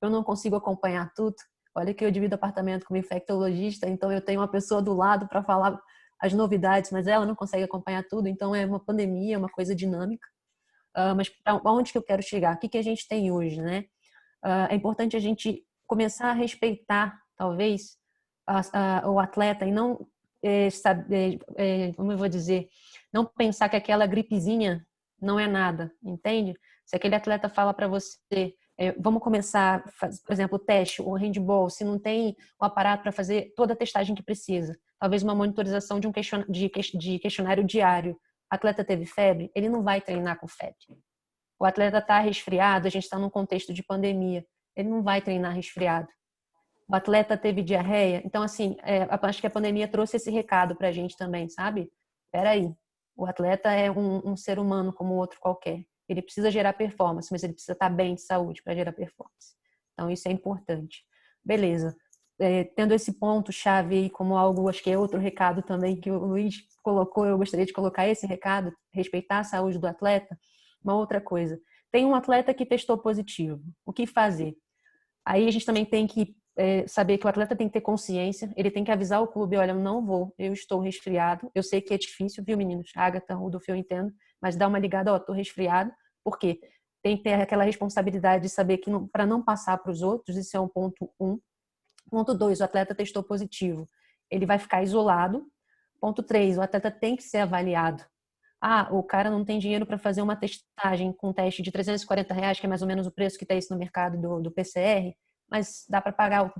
eu não consigo acompanhar tudo. Olha que eu divido apartamento com uma infectologista, então eu tenho uma pessoa do lado para falar as novidades, mas ela não consegue acompanhar tudo, então é uma pandemia, uma coisa dinâmica. Mas para onde que eu quero chegar? O que a gente tem hoje, né? É importante a gente começar a respeitar, talvez, o atleta e não saber, como eu vou dizer, não pensar que aquela gripezinha não é nada, entende? Se aquele atleta fala para você, vamos começar, por exemplo, o teste, o handball, se não tem o aparato para fazer toda a testagem que precisa, talvez uma monitorização de questionário diário, o atleta teve febre, ele não vai treinar com febre. O atleta está resfriado, a gente está num contexto de pandemia, ele não vai treinar resfriado. O atleta teve diarreia, então assim, acho que a pandemia trouxe esse recado para a gente também, sabe? Peraí, o atleta é um ser humano como outro qualquer. Ele precisa gerar performance, mas ele precisa estar bem de saúde para gerar performance. Então isso é importante. Beleza. Tendo esse ponto-chave aí como algo, acho que é outro recado também que o Luiz colocou, eu gostaria de colocar esse recado, respeitar a saúde do atleta. Uma outra coisa, tem um atleta que testou positivo, o que fazer? Aí a gente também tem que saber que o atleta tem que ter consciência, ele tem que avisar o clube, olha, eu não vou, eu estou resfriado, eu sei que é difícil, viu, meninos? Agatha, Rudolf, eu entendo, mas dá uma ligada, ó, tô resfriado, por quê? Tem que ter aquela responsabilidade de saber que para não passar para os outros, isso é um ponto 1. Ponto 2, o atleta testou positivo, ele vai ficar isolado. Ponto 3, o atleta tem que ser avaliado. O cara não tem dinheiro para fazer uma testagem com um teste de R$340, que é mais ou menos o preço que está isso no mercado do PCR, mas dá para pagar,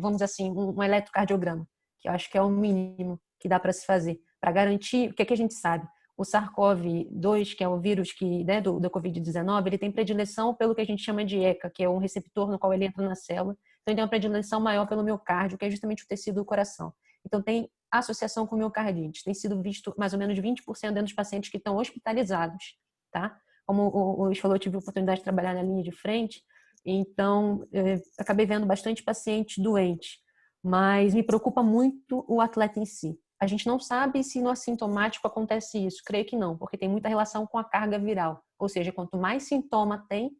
vamos dizer assim, um eletrocardiograma, que eu acho que é o mínimo que dá para se fazer, para garantir, o que é que a gente sabe? O SARS-CoV-2, que é o vírus que, né, do Covid-19, ele tem predileção pelo que a gente chama de ECA, que é um receptor no qual ele entra na célula, então ele tem uma predileção maior pelo miocárdio, que é justamente o tecido do coração. Então tem associação com miocardite, tem sido visto mais ou menos 20% dentro dos pacientes que estão hospitalizados, tá? Como o Luiz falou, eu tive a oportunidade de trabalhar na linha de frente, então acabei vendo bastante paciente doente, mas me preocupa muito o atleta em si. A gente não sabe se no assintomático acontece isso, creio que não, porque tem muita relação com a carga viral, ou seja, quanto mais sintoma tem,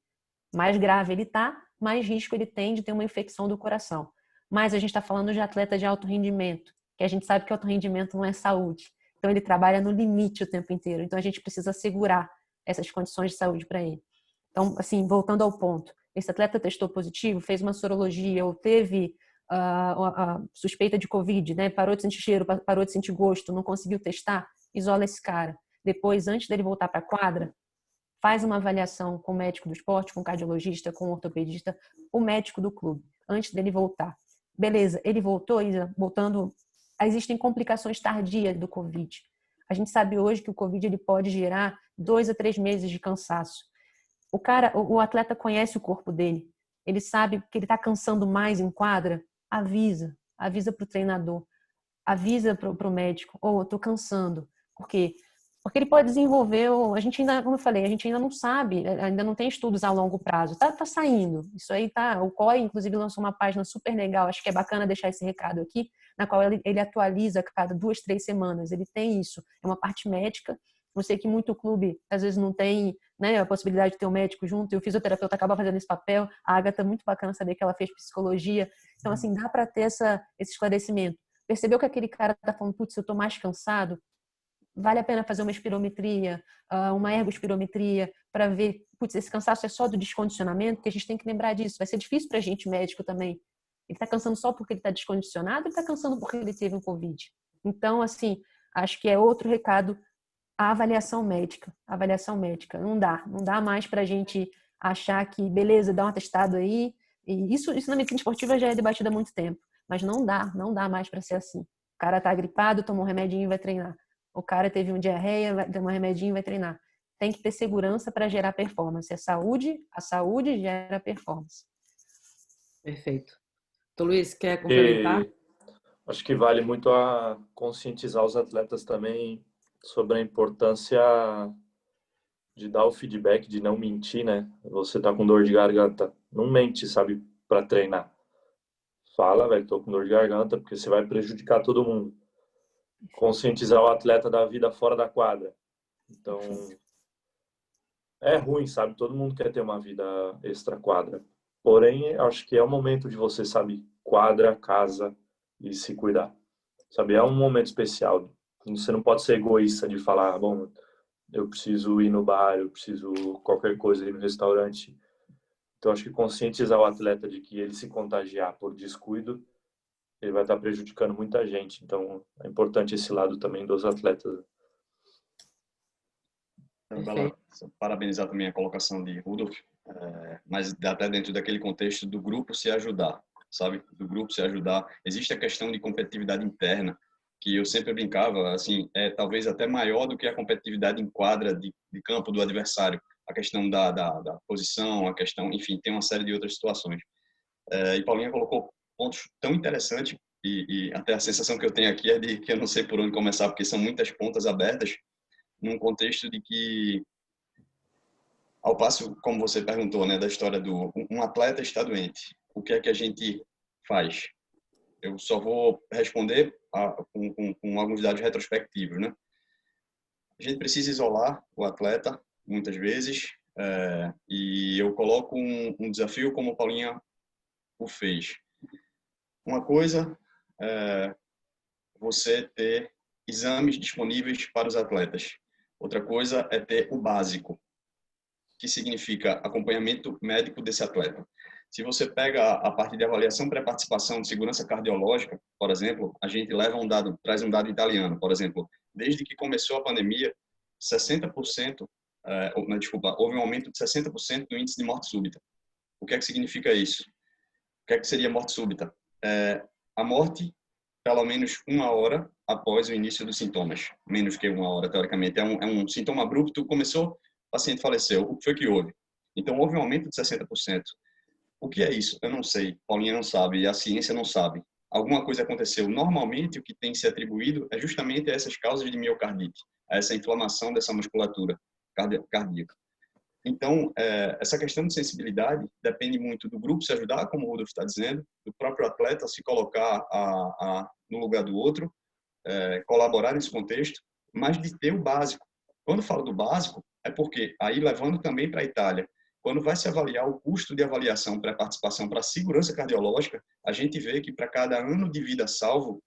mais grave ele está, mais risco ele tem de ter uma infecção do coração. Mas a gente está falando de atleta de alto rendimento, que a gente sabe que alto rendimento não é saúde. Então ele trabalha no limite o tempo inteiro. Então a gente precisa assegurar essas condições de saúde para ele. Então, assim, voltando ao ponto, esse atleta testou positivo, fez uma sorologia ou teve a suspeita de Covid, né? Parou de sentir cheiro, parou de sentir gosto, não conseguiu testar, isola esse cara. Depois, antes dele voltar para a quadra, faz uma avaliação com o médico do esporte, com o cardiologista, com o ortopedista, o médico do clube, antes dele voltar. Beleza, ele voltou, Isa, voltando, existem complicações tardias do Covid. A gente sabe hoje que o Covid ele pode gerar 2 a 3 meses de cansaço. O atleta conhece o corpo dele, ele sabe que ele está cansando mais em quadra, avisa para o treinador, avisa para o médico, eu estou cansando, porque ele pode desenvolver, a gente ainda, como eu falei, a gente ainda não sabe, ainda não tem estudos a longo prazo, tá saindo, isso aí tá, o COI inclusive lançou uma página super legal, acho que é bacana deixar esse recado aqui, na qual ele atualiza a cada 2, 3 semanas, ele tem isso, é uma parte médica. Eu sei que muito clube, às vezes, não tem, né, a possibilidade de ter um médico junto, e o fisioterapeuta acaba fazendo esse papel. A Agatha é muito bacana saber que ela fez psicologia. Então, assim, dá para ter esse esclarecimento. Percebeu que aquele cara está falando, putz, eu estou mais cansado? Vale a pena fazer uma espirometria, uma ergospirometria, para ver, putz, esse cansaço é só do descondicionamento, que a gente tem que lembrar disso. Vai ser difícil para a gente, médico, também. Ele está cansando só porque ele está descondicionado, ou ele está cansando porque ele teve um Covid? Então, assim, acho que é outro recado, a avaliação médica. Não dá mais para a gente achar que, beleza, dá um atestado aí. E isso na medicina esportiva já é debatido há muito tempo. Mas não dá mais para ser assim. O cara tá gripado, toma um remedinho e vai treinar. O cara teve uma diarreia, vai tomar um remedinho e vai treinar. Tem que ter segurança para gerar performance. A saúde gera performance. Perfeito. Então, Luiz, quer complementar? Acho que vale muito a conscientizar os atletas também sobre a importância de dar o feedback, de não mentir, né? Você tá com dor de garganta, não mente, sabe, para treinar. Fala, velho, tô com dor de garganta, porque você vai prejudicar todo mundo. Conscientizar o atleta da vida fora da quadra. Então, é ruim, sabe? Todo mundo quer ter uma vida extra quadra. Porém, acho que é o momento de você, sabe, quadra, casa e se cuidar. Sabe, é um momento especial. Você não pode ser egoísta de falar, bom, eu preciso ir no bar, eu preciso qualquer coisa, ir no restaurante. Então, acho que conscientizar o atleta de que ele se contagiar por descuido, ele vai estar prejudicando muita gente. Então, é importante esse lado também dos atletas. Parabenizar também a colocação de Rudolf, mas até dentro daquele contexto do grupo se ajudar, sabe? Do grupo se ajudar. Existe a questão de competitividade interna, que eu sempre brincava, assim, talvez até maior do que a competitividade em quadra de campo do adversário. A questão da posição, a questão, enfim, tem uma série de outras situações. E Paulinha colocou pontos tão interessantes e até a sensação que eu tenho aqui é de que eu não sei por onde começar, porque são muitas pontas abertas, num contexto de que, ao passo, como você perguntou, né, da história do um atleta está doente, o que é que a gente faz? Eu só vou responder com alguns dados retrospectivos, né? A gente precisa isolar o atleta, muitas vezes, e eu coloco um desafio como a Paulinha o fez. Uma coisa é você ter exames disponíveis para os atletas. Outra coisa é ter o básico, que significa acompanhamento médico desse atleta. Se você pega a parte de avaliação pré-participação de segurança cardiológica, por exemplo, a gente traz um dado italiano, por exemplo, desde que começou a pandemia, 60%, houve um aumento de 60% no índice de morte súbita. O que é que significa isso? O que é que seria morte súbita? A morte, pelo menos 1 hora após o início dos sintomas, menos que 1 hora, teoricamente. É um sintoma abrupto, começou, o paciente faleceu. O que foi que houve? Então, houve um aumento de 60%. O que é isso? Eu não sei. Paulinha não sabe e a ciência não sabe. Alguma coisa aconteceu. Normalmente, o que tem se atribuído é justamente a essas causas de miocardite, a essa inflamação dessa musculatura cardíaca. Então, essa questão de sensibilidade depende muito do grupo se ajudar, como o Rudolf está dizendo, do próprio atleta se colocar no lugar do outro, colaborar nesse contexto, mas de ter o básico. Quando falo do básico, é porque, aí levando também para a Itália, quando vai se avaliar o custo de avaliação pré-participação para a segurança cardiológica, a gente vê que para cada ano de vida salvo,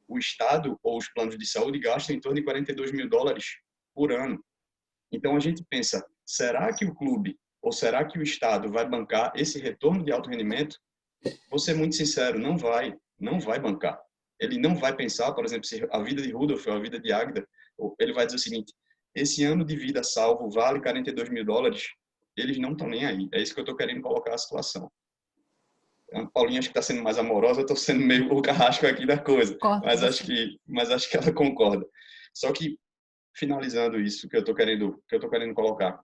o Estado ou os planos de saúde gastam em torno de $42 mil por ano. Então a gente pensa, será que o clube ou será que o Estado vai bancar esse retorno de alto rendimento? Vou ser muito sincero, não vai bancar. Ele não vai pensar, por exemplo, se a vida de Rudolf ou a vida de Agda, ele vai dizer o seguinte, esse ano de vida salvo vale $42 mil, eles não estão nem aí. É isso que eu estou querendo colocar a situação. A Paulinha acho que está sendo mais amorosa, eu estou sendo meio o carrasco aqui da coisa, mas acho que ela concorda. Só que, finalizando isso que eu estou querendo colocar,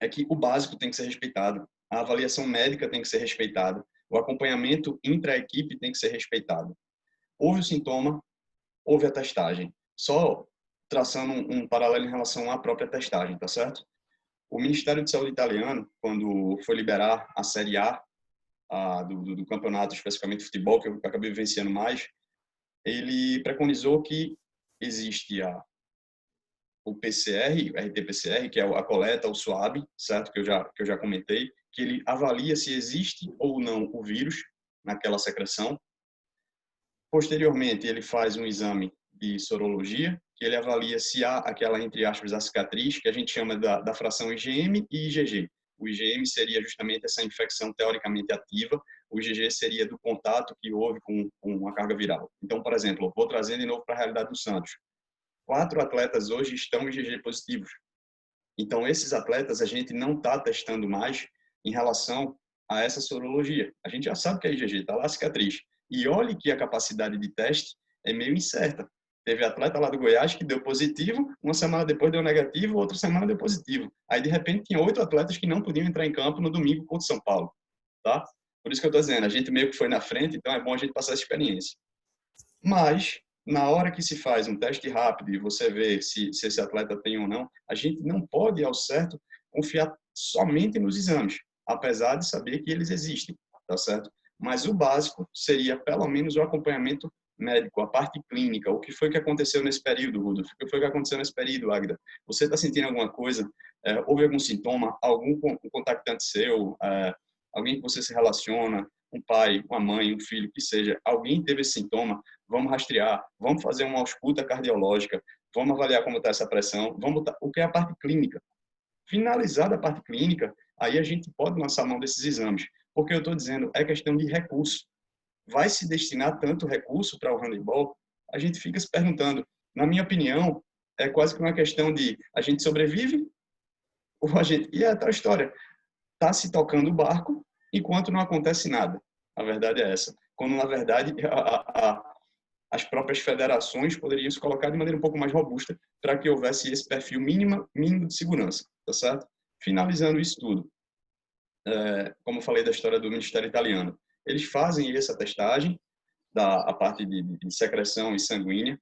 é que o básico tem que ser respeitado, a avaliação médica tem que ser respeitada, o acompanhamento intra-equipe tem que ser respeitado. Houve o sintoma, houve a testagem. Só traçando um paralelo em relação à própria testagem, tá certo? O Ministério de Saúde italiano, quando foi liberar a Série A do campeonato, especificamente futebol, que eu acabei vivenciando mais, ele preconizou que existe o PCR, o RT-PCR, que é a coleta, o SWAB, certo? Que eu já comentei, que ele avalia se existe ou não o vírus naquela secreção. Posteriormente, ele faz um exame de sorologia, que ele avalia se há aquela, entre aspas, a cicatriz, que a gente chama da fração IgM e IgG. O IgM seria justamente essa infecção teoricamente ativa, o IgG seria do contato que houve com uma carga viral. Então, por exemplo, vou trazer de novo para a realidade do Santos. 4 atletas hoje estão IgG positivos. Então, esses atletas a gente não está testando mais em relação a essa sorologia. A gente já sabe que é IgG, está lá a cicatriz. E olhe que a capacidade de teste é meio incerta. Teve atleta lá do Goiás que deu positivo, uma semana depois deu negativo, outra semana deu positivo. Aí, de repente, tinha 8 atletas que não podiam entrar em campo no domingo contra o São Paulo. Tá? Por isso que eu estou dizendo, a gente meio que foi na frente, então é bom a gente passar essa experiência. Mas, na hora que se faz um teste rápido e você vê se esse atleta tem ou não, a gente não pode, ao certo, confiar somente nos exames, apesar de saber que eles existem, tá certo? Mas o básico seria, pelo menos, o acompanhamento médico, a parte clínica. O que foi que aconteceu nesse período, Rudolf? O que foi que aconteceu nesse período, Agda? Você está sentindo alguma coisa? Houve algum sintoma? Algum contactante seu? Alguém que você se relaciona? Um pai, uma mãe, um filho, que seja. Alguém teve esse sintoma? Vamos rastrear. Vamos fazer uma ausculta cardiológica. Vamos avaliar como está essa pressão. O que é a parte clínica? Finalizada a parte clínica, aí a gente pode lançar mão desses exames. Porque eu estou dizendo, é questão de recurso. Vai se destinar tanto recurso para o handebol? A gente fica se perguntando. Na minha opinião, é quase que uma questão de a gente sobrevive ou a gente... E é a tal história. Está se tocando o barco enquanto não acontece nada. A verdade é essa. Quando, na verdade, as próprias federações poderiam se colocar de maneira um pouco mais robusta para que houvesse esse perfil mínimo de segurança. Tá certo? Finalizando isso tudo. Como eu falei da história do Ministério Italiano, eles fazem essa testagem a parte de secreção e sanguínea,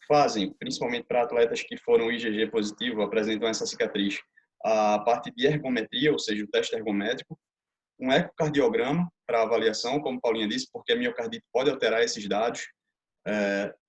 fazem, principalmente para atletas que foram IgG positivo, apresentam essa cicatriz, a parte de ergometria, ou seja, o teste ergométrico, um ecocardiograma para avaliação, como Paulinha disse, porque a miocardite pode alterar esses dados,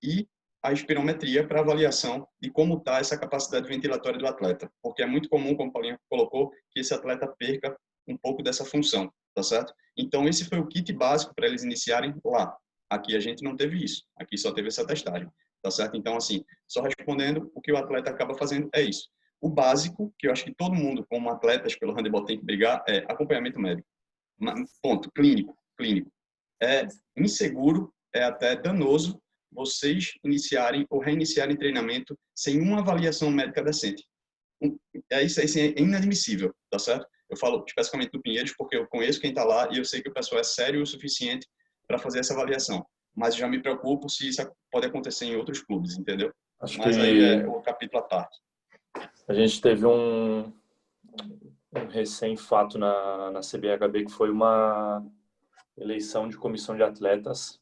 e a espirometria para avaliação de como está essa capacidade ventilatória do atleta, porque é muito comum, como Paulinha colocou, que esse atleta perca um pouco dessa função, tá certo? Então, esse foi o kit básico para eles iniciarem lá. Aqui a gente não teve isso. Aqui só teve essa testagem, tá certo? Então, assim, só respondendo, o que o atleta acaba fazendo é isso. O básico, que eu acho que todo mundo, como atletas pelo handebol, tem que brigar, é acompanhamento médico. Ponto. Clínico. É inseguro, é até danoso vocês iniciarem ou reiniciarem treinamento sem uma avaliação médica decente. Isso é inadmissível, tá certo? Eu falo especificamente do Pinheiros porque eu conheço quem está lá e eu sei que o pessoal é sério o suficiente para fazer essa avaliação. Mas já me preocupo se isso pode acontecer em outros clubes, entendeu? Acho Mas que aí é o capítulo à parte. A gente teve um recém-fato na CBHB, que foi uma eleição de comissão de atletas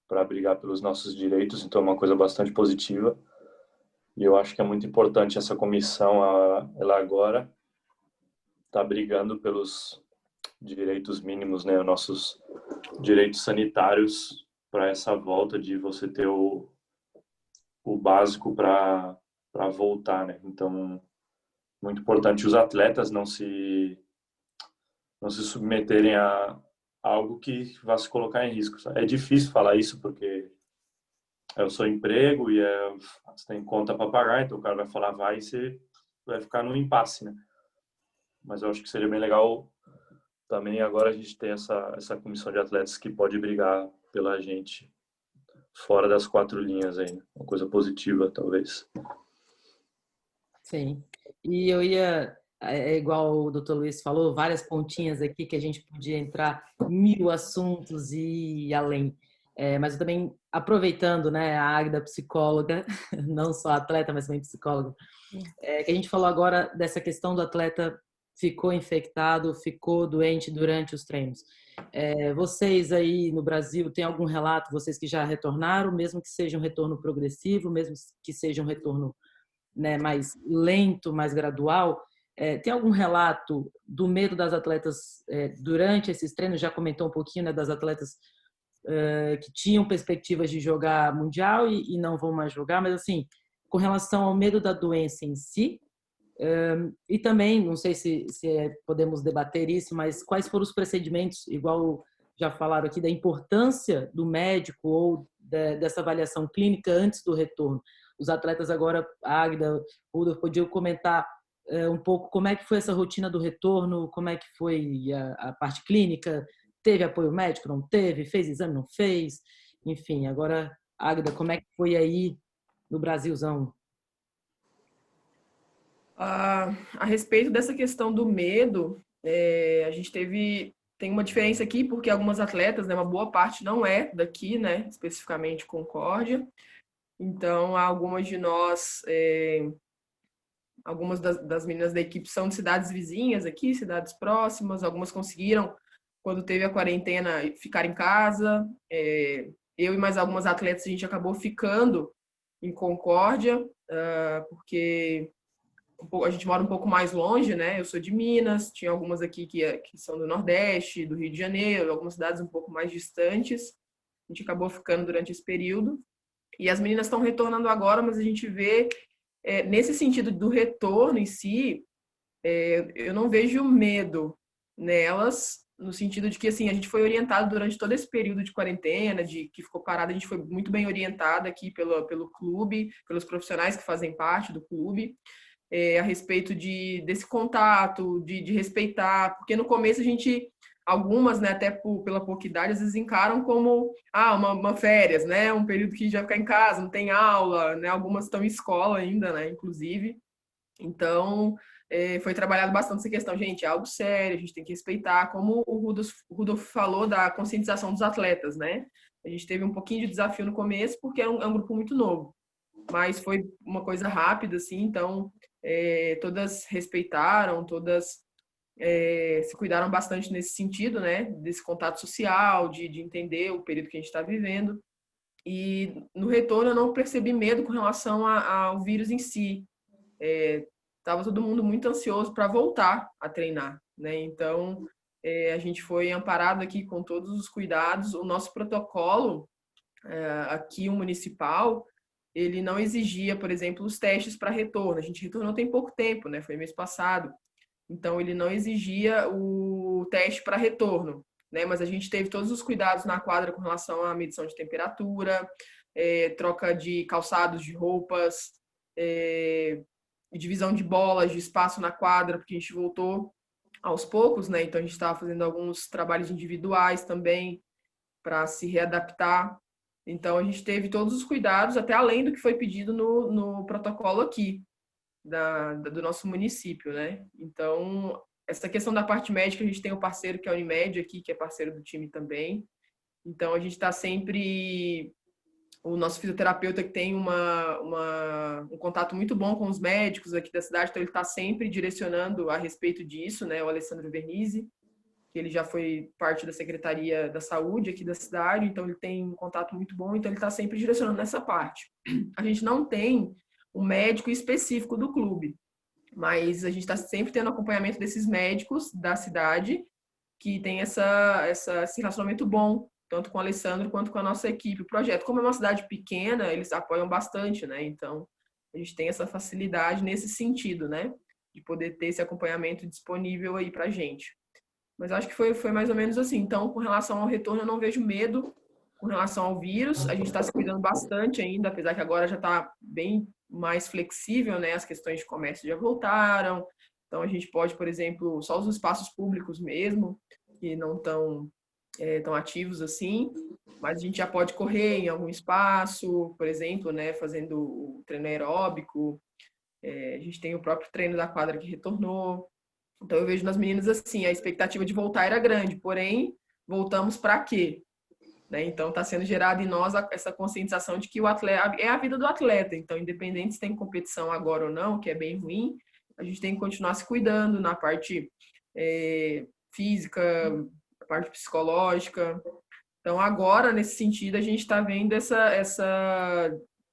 para brigar pelos nossos direitos, então é uma coisa bastante positiva. E eu acho que é muito importante essa comissão, ela agora está brigando pelos direitos mínimos, né, os nossos direitos sanitários, para essa volta de você ter o básico para voltar, né? Então, muito importante os atletas não se submeterem a algo que vai se colocar em risco. É difícil falar isso porque é o seu emprego e você tem conta para pagar, então o cara vai falar vai e você vai ficar no impasse, né? Mas eu acho que seria bem legal também agora a gente ter essa comissão de atletas que pode brigar pela gente fora das 4 linhas aí, uma coisa positiva talvez. Sim. E eu ia, igual o Dr. Luiz falou, várias pontinhas aqui que a gente podia entrar 1000 assuntos e além. Mas eu também, aproveitando, né, a Águida psicóloga, não só atleta, mas também psicóloga, que a gente falou agora dessa questão do atleta ficou infectado, ficou doente durante os treinos. Vocês aí no Brasil, tem algum relato, vocês que já retornaram, mesmo que seja um retorno progressivo, mesmo que seja um retorno, né, mais lento, mais gradual, tem algum relato do medo das atletas durante esses treinos? Já comentou um pouquinho, né, das atletas que tinham perspectivas de jogar mundial e não vão mais jogar, mas assim, com relação ao medo da doença em si, e também, não sei se podemos debater isso, mas quais foram os procedimentos, igual já falaram aqui, da importância do médico ou dessa avaliação clínica antes do retorno. Os atletas agora, a Águida, o Rudolf, podiam comentar um pouco como é que foi essa rotina do retorno, como é que foi a parte clínica, teve apoio médico, não teve, fez exame, não fez, enfim. Agora, Águida, como é que foi aí no Brasilzão? A respeito dessa questão do medo, a gente tem uma diferença aqui, porque algumas atletas, né, uma boa parte não é daqui, né, especificamente Concórdia. Então, algumas de nós, algumas das meninas da equipe são de cidades vizinhas aqui, cidades próximas, algumas conseguiram, quando teve a quarentena, ficar em casa. Eu e mais algumas atletas, a gente acabou ficando em Concórdia, porque a gente mora um pouco mais longe, né? Eu sou de Minas, tinha algumas aqui que são do Nordeste, do Rio de Janeiro, algumas cidades um pouco mais distantes. A gente acabou ficando durante esse período. E as meninas estão retornando agora, mas a gente vê, nesse sentido do retorno em si, eu não vejo medo nelas, no sentido de que, assim, a gente foi orientado durante todo esse período de quarentena, de que ficou parada, a gente foi muito bem orientada aqui pelo clube, pelos profissionais que fazem parte do clube, a respeito desse contato, de respeitar, porque no começo a gente, algumas, né, até pela pouca idade, às vezes encaram como uma férias, né, um período que já vai ficar em casa, não tem aula, né, algumas estão em escola ainda, né, inclusive. Então, foi trabalhado bastante essa questão, gente, é algo sério, a gente tem que respeitar, como o Rudolf falou da conscientização dos atletas, né? A gente teve um pouquinho de desafio no começo, porque é um grupo muito novo, mas foi uma coisa rápida, assim, então todas respeitaram, todas se cuidaram bastante nesse sentido, né? Desse contato social, de entender o período que a gente está vivendo. E no retorno eu não percebi medo com relação ao vírus em si. Estava todo mundo muito ansioso para voltar a treinar, né? Então, a gente foi amparado aqui com todos os cuidados. O nosso protocolo aqui, o municipal, ele não exigia, por exemplo, os testes para retorno. A gente retornou tem pouco tempo, né? Foi mês passado. Então, ele não exigia o teste para retorno. né? Mas a gente teve todos os cuidados na quadra com relação à medição de temperatura, troca de calçados, de roupas, divisão de bolas, de espaço na quadra, porque a gente voltou aos poucos, né? Então a gente estava fazendo alguns trabalhos individuais também para se readaptar. Então a gente teve todos os cuidados, até além do que foi pedido no protocolo aqui do nosso município, né? Então essa questão da parte médica, a gente tem um parceiro que é a Unimed aqui, que é parceiro do time também. Então a gente está sempre... O nosso fisioterapeuta que tem um contato muito bom com os médicos aqui da cidade, então ele está sempre direcionando a respeito disso, né? O Alessandro Vernizzi, que ele já foi parte da Secretaria da Saúde aqui da cidade, então ele tem um contato muito bom, então ele está sempre direcionando nessa parte. A gente não tem um médico específico do clube, mas a gente está sempre tendo acompanhamento desses médicos da cidade que tem esse relacionamento bom, tanto com o Alessandro quanto com a nossa equipe. O projeto, como é uma cidade pequena, eles apoiam bastante, né? Então, a gente tem essa facilidade nesse sentido, né? De poder ter esse acompanhamento disponível aí pra gente. Mas acho que foi mais ou menos assim. Então, com relação ao retorno, eu não vejo medo com relação ao vírus. A gente está se cuidando bastante ainda, apesar que agora já está bem mais flexível, né? As questões de comércio já voltaram. Então, a gente pode, por exemplo, só os espaços públicos mesmo, que não estão tão ativos assim, mas a gente já pode correr em algum espaço, por exemplo, né, fazendo o treino aeróbico. A gente tem o próprio treino da quadra que retornou. Então eu vejo nas meninas assim, a expectativa de voltar era grande, porém voltamos para quê? Né? Então está sendo gerada em nós essa conscientização de que o atleta é a vida do atleta. Então independente se tem competição agora ou não, que é bem ruim, a gente tem que continuar se cuidando na parte física, parte psicológica. Então, agora, nesse sentido, a gente está vendo essa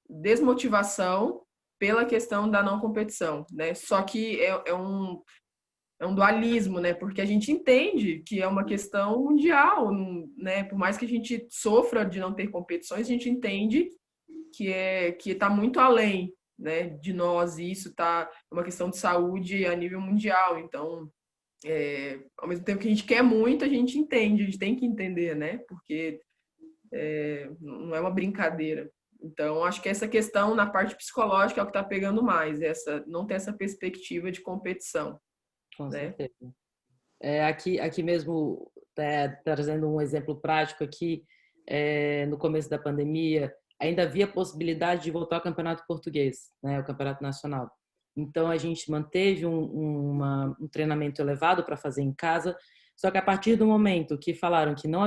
desmotivação pela questão da não competição, né? Só que é um dualismo, né? Porque a gente entende que é uma questão mundial, né? Por mais que a gente sofra de não ter competições, a gente entende que está muito além, né, de nós, e isso tá uma questão de saúde a nível mundial. Então, ao mesmo tempo que a gente quer muito, a gente entende, a gente tem que entender, né? Porque não é uma brincadeira. Então, acho que essa questão na parte psicológica é o que está pegando mais, não ter essa perspectiva de competição. Com né? certeza. Aqui mesmo, trazendo um exemplo prático aqui, no começo da pandemia, ainda havia possibilidade de voltar ao Campeonato Português, né, o Campeonato Nacional. Então, a gente manteve um treinamento elevado para fazer em casa, só que a partir do momento que falaram que não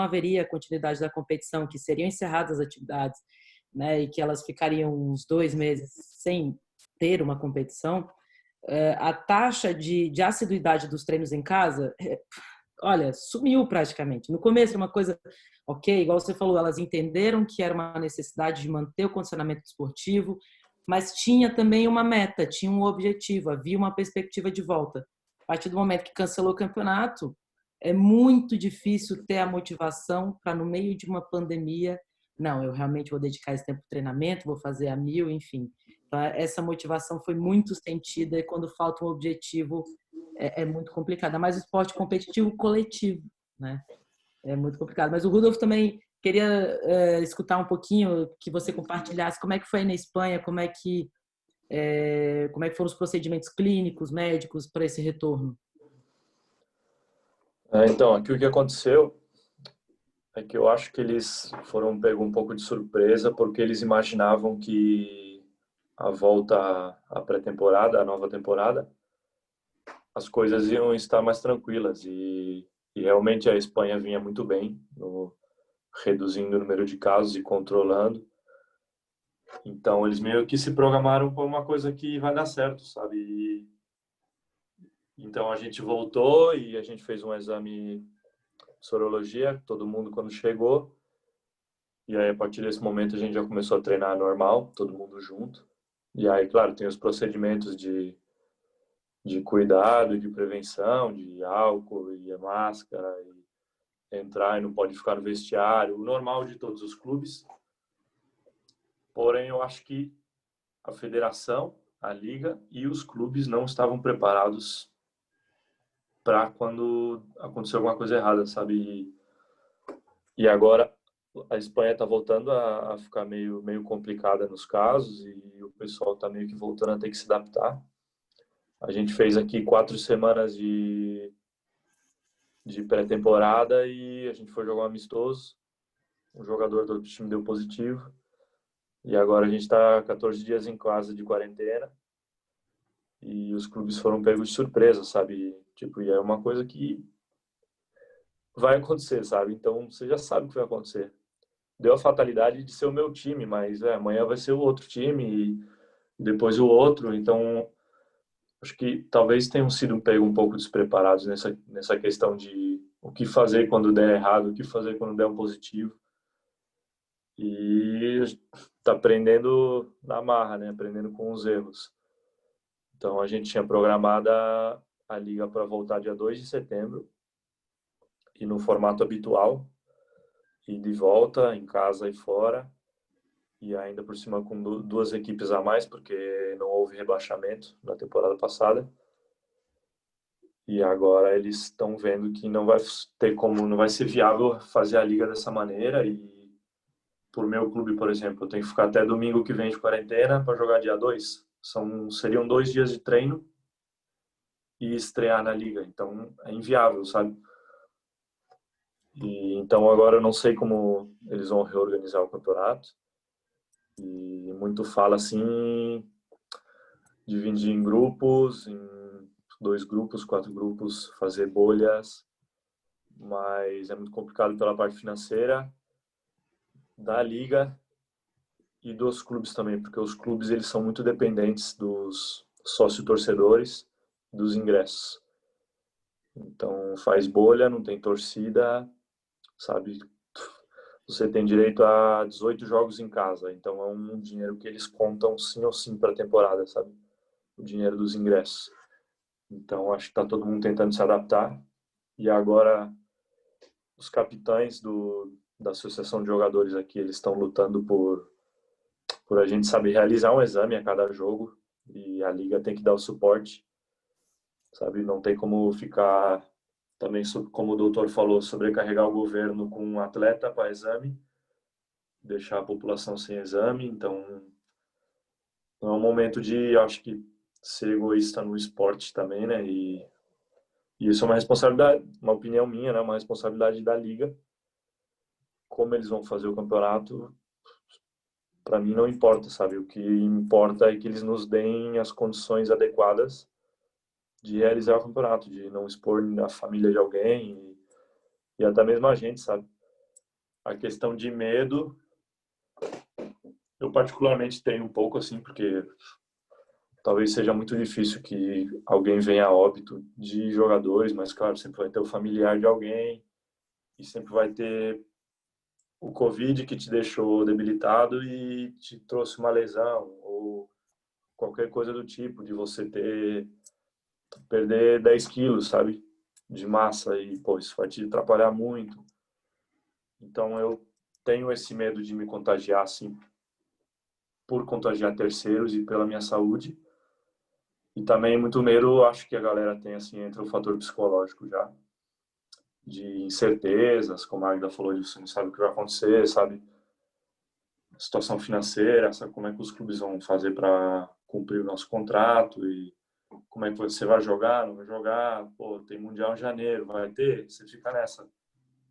haveria continuidade da competição, que seriam encerradas as atividades, né, e que elas ficariam uns 2 meses sem ter uma competição, a taxa de assiduidade dos treinos em casa, olha, sumiu praticamente. No começo era uma coisa, ok, igual você falou, elas entenderam que era uma necessidade de manter o condicionamento esportivo, mas tinha também uma meta, tinha um objetivo, havia uma perspectiva de volta. A partir do momento que cancelou o campeonato, é muito difícil ter a motivação para, no meio de uma pandemia, não, eu realmente vou dedicar esse tempo para treinamento, vou fazer a 1000, enfim. Então, essa motivação foi muito sentida, e quando falta um objetivo é muito complicado. Mas o esporte competitivo coletivo, né? É muito complicado. Mas o Rudolf também queria escutar um pouquinho, que você compartilhasse como é que foi aí na Espanha, como é que foram os procedimentos clínicos, médicos para esse retorno. Então, aqui o que aconteceu é que eu acho que eles foram pegos um pouco de surpresa, porque eles imaginavam que a volta à pré-temporada, à nova temporada, as coisas iam estar mais tranquilas, e realmente a Espanha vinha muito bem, reduzindo o número de casos e controlando. Então eles meio que se programaram para uma coisa que vai dar certo, sabe? Então a gente voltou e a gente fez um exame de sorologia, todo mundo quando chegou. E aí a partir desse momento a gente já começou a treinar normal, todo mundo junto. E aí, claro, tem os procedimentos de cuidado, de prevenção, de álcool e a máscara, e entrar e não pode ficar no vestiário, o normal de todos os clubes. Porém, eu acho que a federação, a liga e os clubes não estavam preparados para quando acontecer alguma coisa errada, sabe? E agora a Espanha está voltando a ficar meio complicada nos casos e o pessoal está meio que voltando a ter que se adaptar. A gente fez aqui 4 semanas de pré-temporada e a gente foi jogar um amistoso. Um jogador do outro time deu positivo. E agora a gente está 14 dias em casa de quarentena. E os clubes foram pegos de surpresa, sabe? Tipo, e é uma coisa que vai acontecer, sabe? Então você já sabe o que vai acontecer. Deu a fatalidade de ser o meu time, mas amanhã vai ser o outro time e depois o outro. Então acho que talvez tenham sido um pouco despreparados nessa questão de o que fazer quando der errado, o que fazer quando der um positivo. E está aprendendo na marra, né? Aprendendo com os erros. Então a gente tinha programada a liga para voltar dia 2 de setembro e no formato habitual, e de volta em casa e fora, e ainda por cima com 2 equipes a mais, porque não houve rebaixamento na temporada passada. E agora eles estão vendo que não vai ter como, não vai ser viável fazer a liga dessa maneira. E por meu clube, por exemplo, eu tenho que ficar até domingo que vem de quarentena para jogar dia 2. Seriam 2 dias de treino e estrear na liga. Então é inviável, sabe? E então agora eu não sei como eles vão reorganizar o campeonato. E muito fala assim, dividir em grupos, em 2 grupos, 4 grupos, fazer bolhas, mas é muito complicado pela parte financeira da liga e dos clubes também, porque os clubes eles são muito dependentes dos sócio-torcedores, dos ingressos. Então faz bolha, não tem torcida, sabe? Você tem direito a 18 jogos em casa, então é um dinheiro que eles contam sim ou sim para a temporada, sabe? O dinheiro dos ingressos. Então acho que está todo mundo tentando se adaptar. E agora os capitães da associação de jogadores aqui, eles estão lutando por a gente saber realizar um exame a cada jogo e a liga tem que dar o suporte, sabe? Não tem como ficar também, como o doutor falou, sobrecarregar o governo com um atleta para exame, deixar a população sem exame. Então não é um momento de, acho que, ser egoísta no esporte também, né? E isso é uma responsabilidade, uma opinião minha, né? Uma responsabilidade da liga. Como eles vão fazer o campeonato, para mim não importa, sabe? O que importa é que eles nos deem as condições adequadas de realizar o campeonato, de não expor a família de alguém e até mesmo a gente, sabe? A questão de medo, eu particularmente tenho um pouco assim, porque talvez seja muito difícil que alguém venha a óbito de jogadores, mas claro, sempre vai ter o familiar de alguém e sempre vai ter o Covid que te deixou debilitado e te trouxe uma lesão ou qualquer coisa do tipo, de você perder 10 quilos, sabe? De massa e, pô, isso vai te atrapalhar muito. Então eu tenho esse medo de me contagiar, assim, por contagiar terceiros e pela minha saúde. E também muito medo, acho que a galera tem, assim, entre o fator psicológico já, de incertezas, como a Agda falou, você não sabe o que vai acontecer, sabe? Situação financeira, sabe como é que os clubes vão fazer para cumprir o nosso contrato e como é que você vai jogar, não vai jogar, pô, tem Mundial em janeiro, vai ter? Você fica nessa,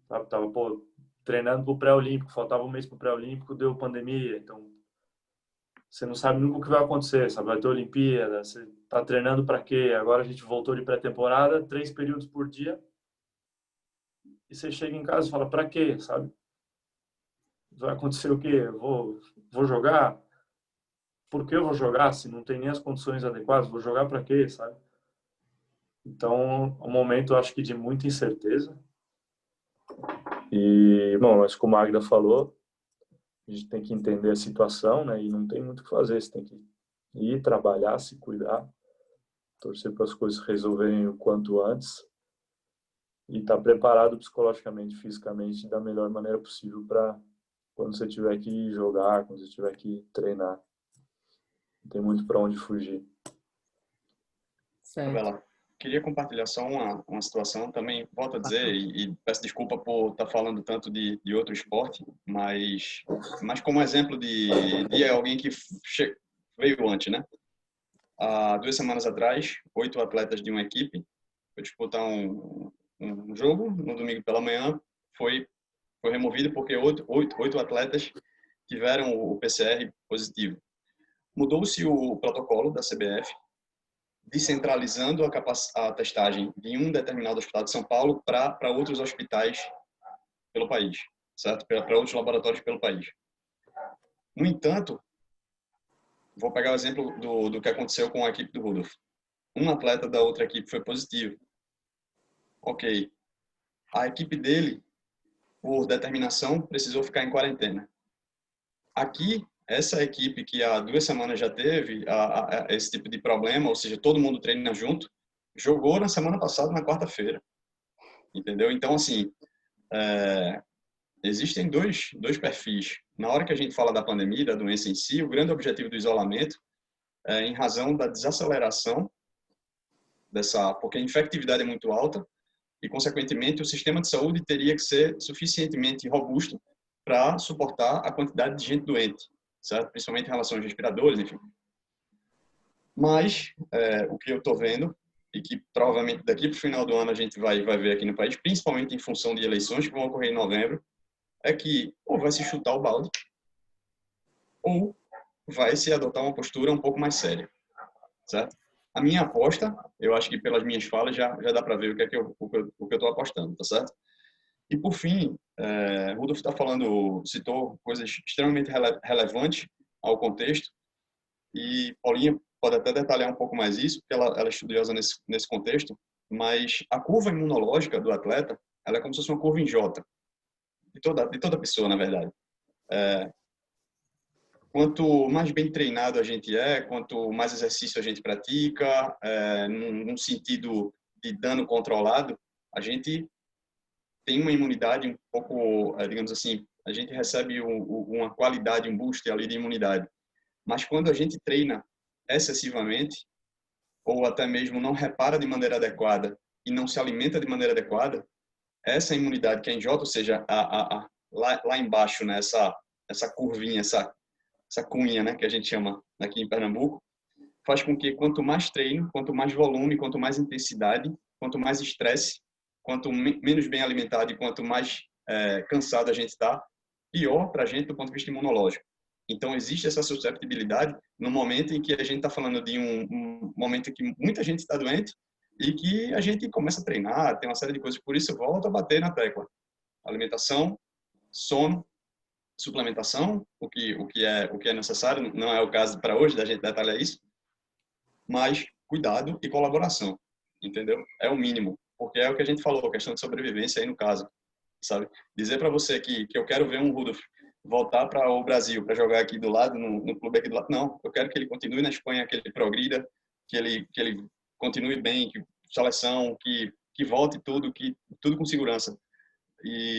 sabe? Tava, pô, treinando pro pré-olímpico, faltava um mês pro pré-olímpico, deu pandemia, então você não sabe nunca o que vai acontecer, sabe? Vai ter Olimpíada, você tá treinando para quê? Agora a gente voltou de pré-temporada, 3 períodos por dia, e você chega em casa e fala, para quê, sabe? Vai acontecer o quê? Eu vou jogar? Por que eu vou jogar se não tem nem as condições adequadas? Vou jogar para quê, sabe? Então, é um momento, acho que, de muita incerteza. E, bom, mas como a Agda falou, a gente tem que entender a situação, né? E não tem muito o que fazer. Você tem que ir trabalhar, se cuidar, torcer para as coisas resolverem o quanto antes e estar preparado psicologicamente, fisicamente, da melhor maneira possível para quando você tiver que jogar, quando você tiver que treinar. Não tem muito para onde fugir. Certo. queria compartilhar só uma situação também, volto a dizer, e peço desculpa por estar falando tanto de outro esporte, mas como exemplo de alguém que veio antes, né? Há 2 semanas atrás, 8 atletas de uma equipe foi disputar um jogo no domingo pela manhã, foi removido porque 8 atletas tiveram o PCR positivo. Mudou-se o protocolo da CBF, descentralizando a testagem de um determinado hospital de São Paulo para outros hospitais pelo país, certo? Para outros laboratórios pelo país. No entanto, vou pegar o exemplo do que aconteceu com a equipe do Rudolf. Um atleta da outra equipe foi positivo. Ok. A equipe dele, por determinação, precisou ficar em quarentena. Aqui, essa equipe que há 2 semanas já teve esse tipo de problema, ou seja, todo mundo treina junto, jogou na semana passada, na quarta-feira. Entendeu? Então, assim, existem dois perfis. Na hora que a gente fala da pandemia, da doença em si, o grande objetivo do isolamento é em razão da desaceleração porque a infectividade é muito alta e, consequentemente, o sistema de saúde teria que ser suficientemente robusto para suportar a quantidade de gente doente, certo? Principalmente em relação aos respiradores, enfim. Mas o que eu estou vendo, e que provavelmente daqui para o final do ano a gente vai ver aqui no país, principalmente em função de eleições que vão ocorrer em novembro, é que ou vai se chutar o balde, ou vai se adotar uma postura um pouco mais séria, certo? A minha aposta, eu acho que pelas minhas falas já dá para ver o que é que eu estou apostando, tá certo? E por fim, Rudolf citou coisas extremamente relevantes ao contexto, e Paulinha pode até detalhar um pouco mais isso, porque ela é estudiosa nesse contexto, mas a curva imunológica do atleta, ela é como se fosse uma curva em J, de toda pessoa, na verdade. Quanto mais bem treinado a gente quanto mais exercício a gente pratica, num sentido de dano controlado, a gente tem uma imunidade um pouco, digamos assim, a gente recebe uma qualidade, um boost ali de imunidade. Mas quando a gente treina excessivamente, ou até mesmo não repara de maneira adequada e não se alimenta de maneira adequada, essa imunidade que é em J, ou seja, lá embaixo, né, essa curvinha, essa cunha, né, que a gente chama aqui em Pernambuco, faz com que quanto mais treino, quanto mais volume, quanto mais intensidade, quanto mais estresse, quanto menos bem alimentado e quanto mais cansado a gente está, pior para a gente do ponto de vista imunológico. Então, existe essa susceptibilidade no momento em que a gente está falando de um momento em que muita gente está doente e que a gente começa a treinar, tem uma série de coisas. Por isso, eu volto a bater na tecla. Alimentação, sono, suplementação, o que é necessário, não é o caso para hoje da gente detalhar isso, mas cuidado e colaboração, entendeu? É o mínimo, porque é o que a gente falou, questão de sobrevivência aí no caso, sabe? Dizer para você que eu quero ver um Rudolf voltar para o Brasil, para jogar aqui do lado, no clube aqui do lado, não, eu quero que ele continue na Espanha, que ele progrida, que ele continue bem, que seleção, que volte tudo com segurança.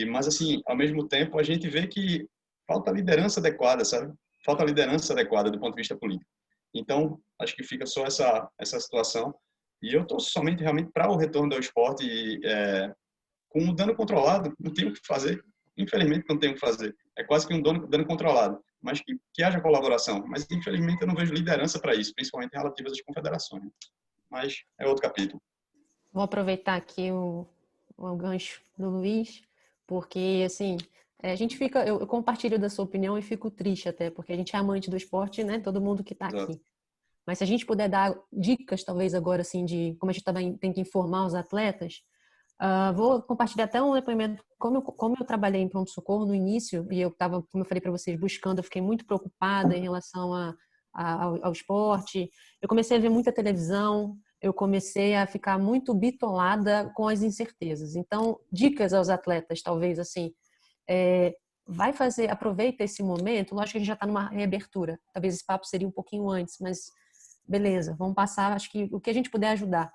Mas assim, ao mesmo tempo, a gente vê que falta liderança adequada, sabe? Falta liderança adequada do ponto de vista político. Então, acho que fica só essa situação. E eu estou somente realmente para o retorno do esporte com um dano controlado. Não tenho o que fazer. Infelizmente, não tenho o que fazer. É quase que um dano controlado. Mas que haja colaboração. Mas, infelizmente, eu não vejo liderança para isso, principalmente relativas às confederações. Mas é outro capítulo. Vou aproveitar aqui o gancho do Luiz, porque, assim, a gente fica, eu compartilho da sua opinião e fico triste até, porque a gente é amante do esporte, né? Todo mundo que está aqui. Mas se a gente puder dar dicas, talvez agora, assim, de como a gente também tem que informar os atletas, vou compartilhar até um depoimento, como eu trabalhei em pronto-socorro no início, e eu estava, como eu falei para vocês, buscando, eu fiquei muito preocupada em relação ao esporte. Eu comecei a ver muita televisão, eu comecei a ficar muito bitolada com as incertezas. Então, dicas aos atletas, talvez assim, aproveita esse momento, lógico que a gente já está numa reabertura, talvez esse papo seria um pouquinho antes, mas beleza, vamos passar, acho que o que a gente puder ajudar.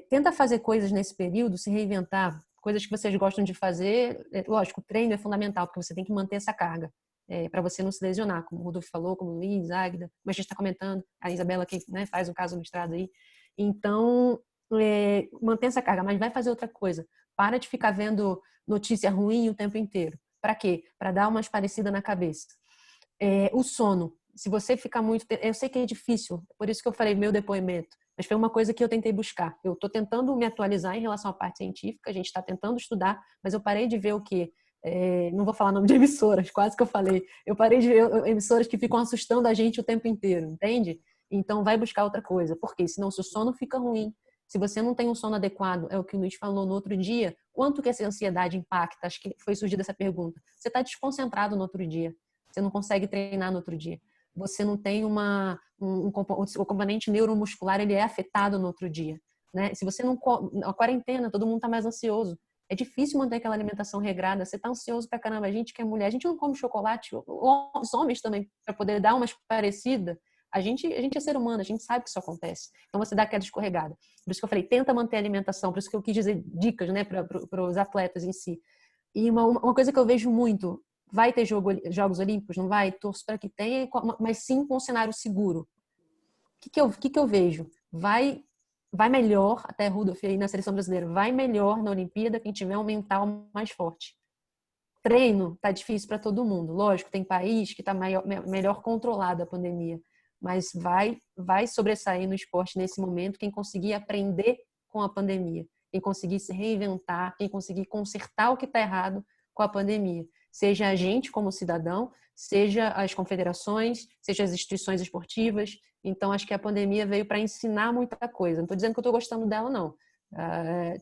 Tenta fazer coisas nesse período, se reinventar, coisas que vocês gostam de fazer, lógico, o treino é fundamental, porque você tem que manter essa carga, para você não se lesionar, como o Rodolfo falou, como o Luiz, Águida, como a gente está comentando, a Isabela que, né, faz o caso ilustrado aí. Então, mantém essa carga, mas vai fazer outra coisa. Para de ficar vendo notícia ruim o tempo inteiro. Para quê? Para dar umas parecidas na cabeça. O sono. Se você ficar muito... Eu sei que é difícil, por isso que eu falei meu depoimento, mas foi uma coisa que eu tentei buscar. Eu estou tentando me atualizar em relação à parte científica, a gente está tentando estudar, mas eu parei de ver o quê? Não vou falar nome de emissoras, quase que eu falei. Eu parei de ver emissoras que ficam assustando a gente o tempo inteiro, entende? Então vai buscar outra coisa. Por quê? Senão se o sono fica ruim, se você não tem um sono adequado, é o que o Luiz falou no outro dia, quanto que essa ansiedade impacta? Acho que foi surgida essa pergunta. Você está desconcentrado no outro dia. Você não consegue treinar no outro dia. Você não tem o componente neuromuscular, ele é afetado no outro dia, né? Se você não... A quarentena, todo mundo está mais ansioso. É difícil manter aquela alimentação regrada. Você está ansioso pra caramba. A gente que é mulher, a gente não come chocolate. Os homens também, para poder dar umas parecidas. A gente é ser humano, a gente sabe que isso acontece. Então você dá aquela escorregada. Por isso que eu falei, tenta manter a alimentação. Por isso que eu quis dizer dicas, né, para os atletas em si. E uma coisa que eu vejo muito, vai ter Jogos Olímpicos? Não vai? Torço para que tenha, mas sim com um cenário seguro. O que eu vejo? Vai melhor, até Rudolf aí na seleção brasileira, vai melhor na Olimpíada quem tiver um mental mais forte. Treino tá difícil para todo mundo. Lógico, tem país que está melhor controlado a pandemia, mas vai sobressair no esporte nesse momento quem conseguir aprender com a pandemia, quem conseguir se reinventar, quem conseguir consertar o que está errado com a pandemia. Seja a gente como cidadão, seja as confederações, seja as instituições esportivas. Então, acho que a pandemia veio para ensinar muita coisa. Não estou dizendo que eu estou gostando dela, não.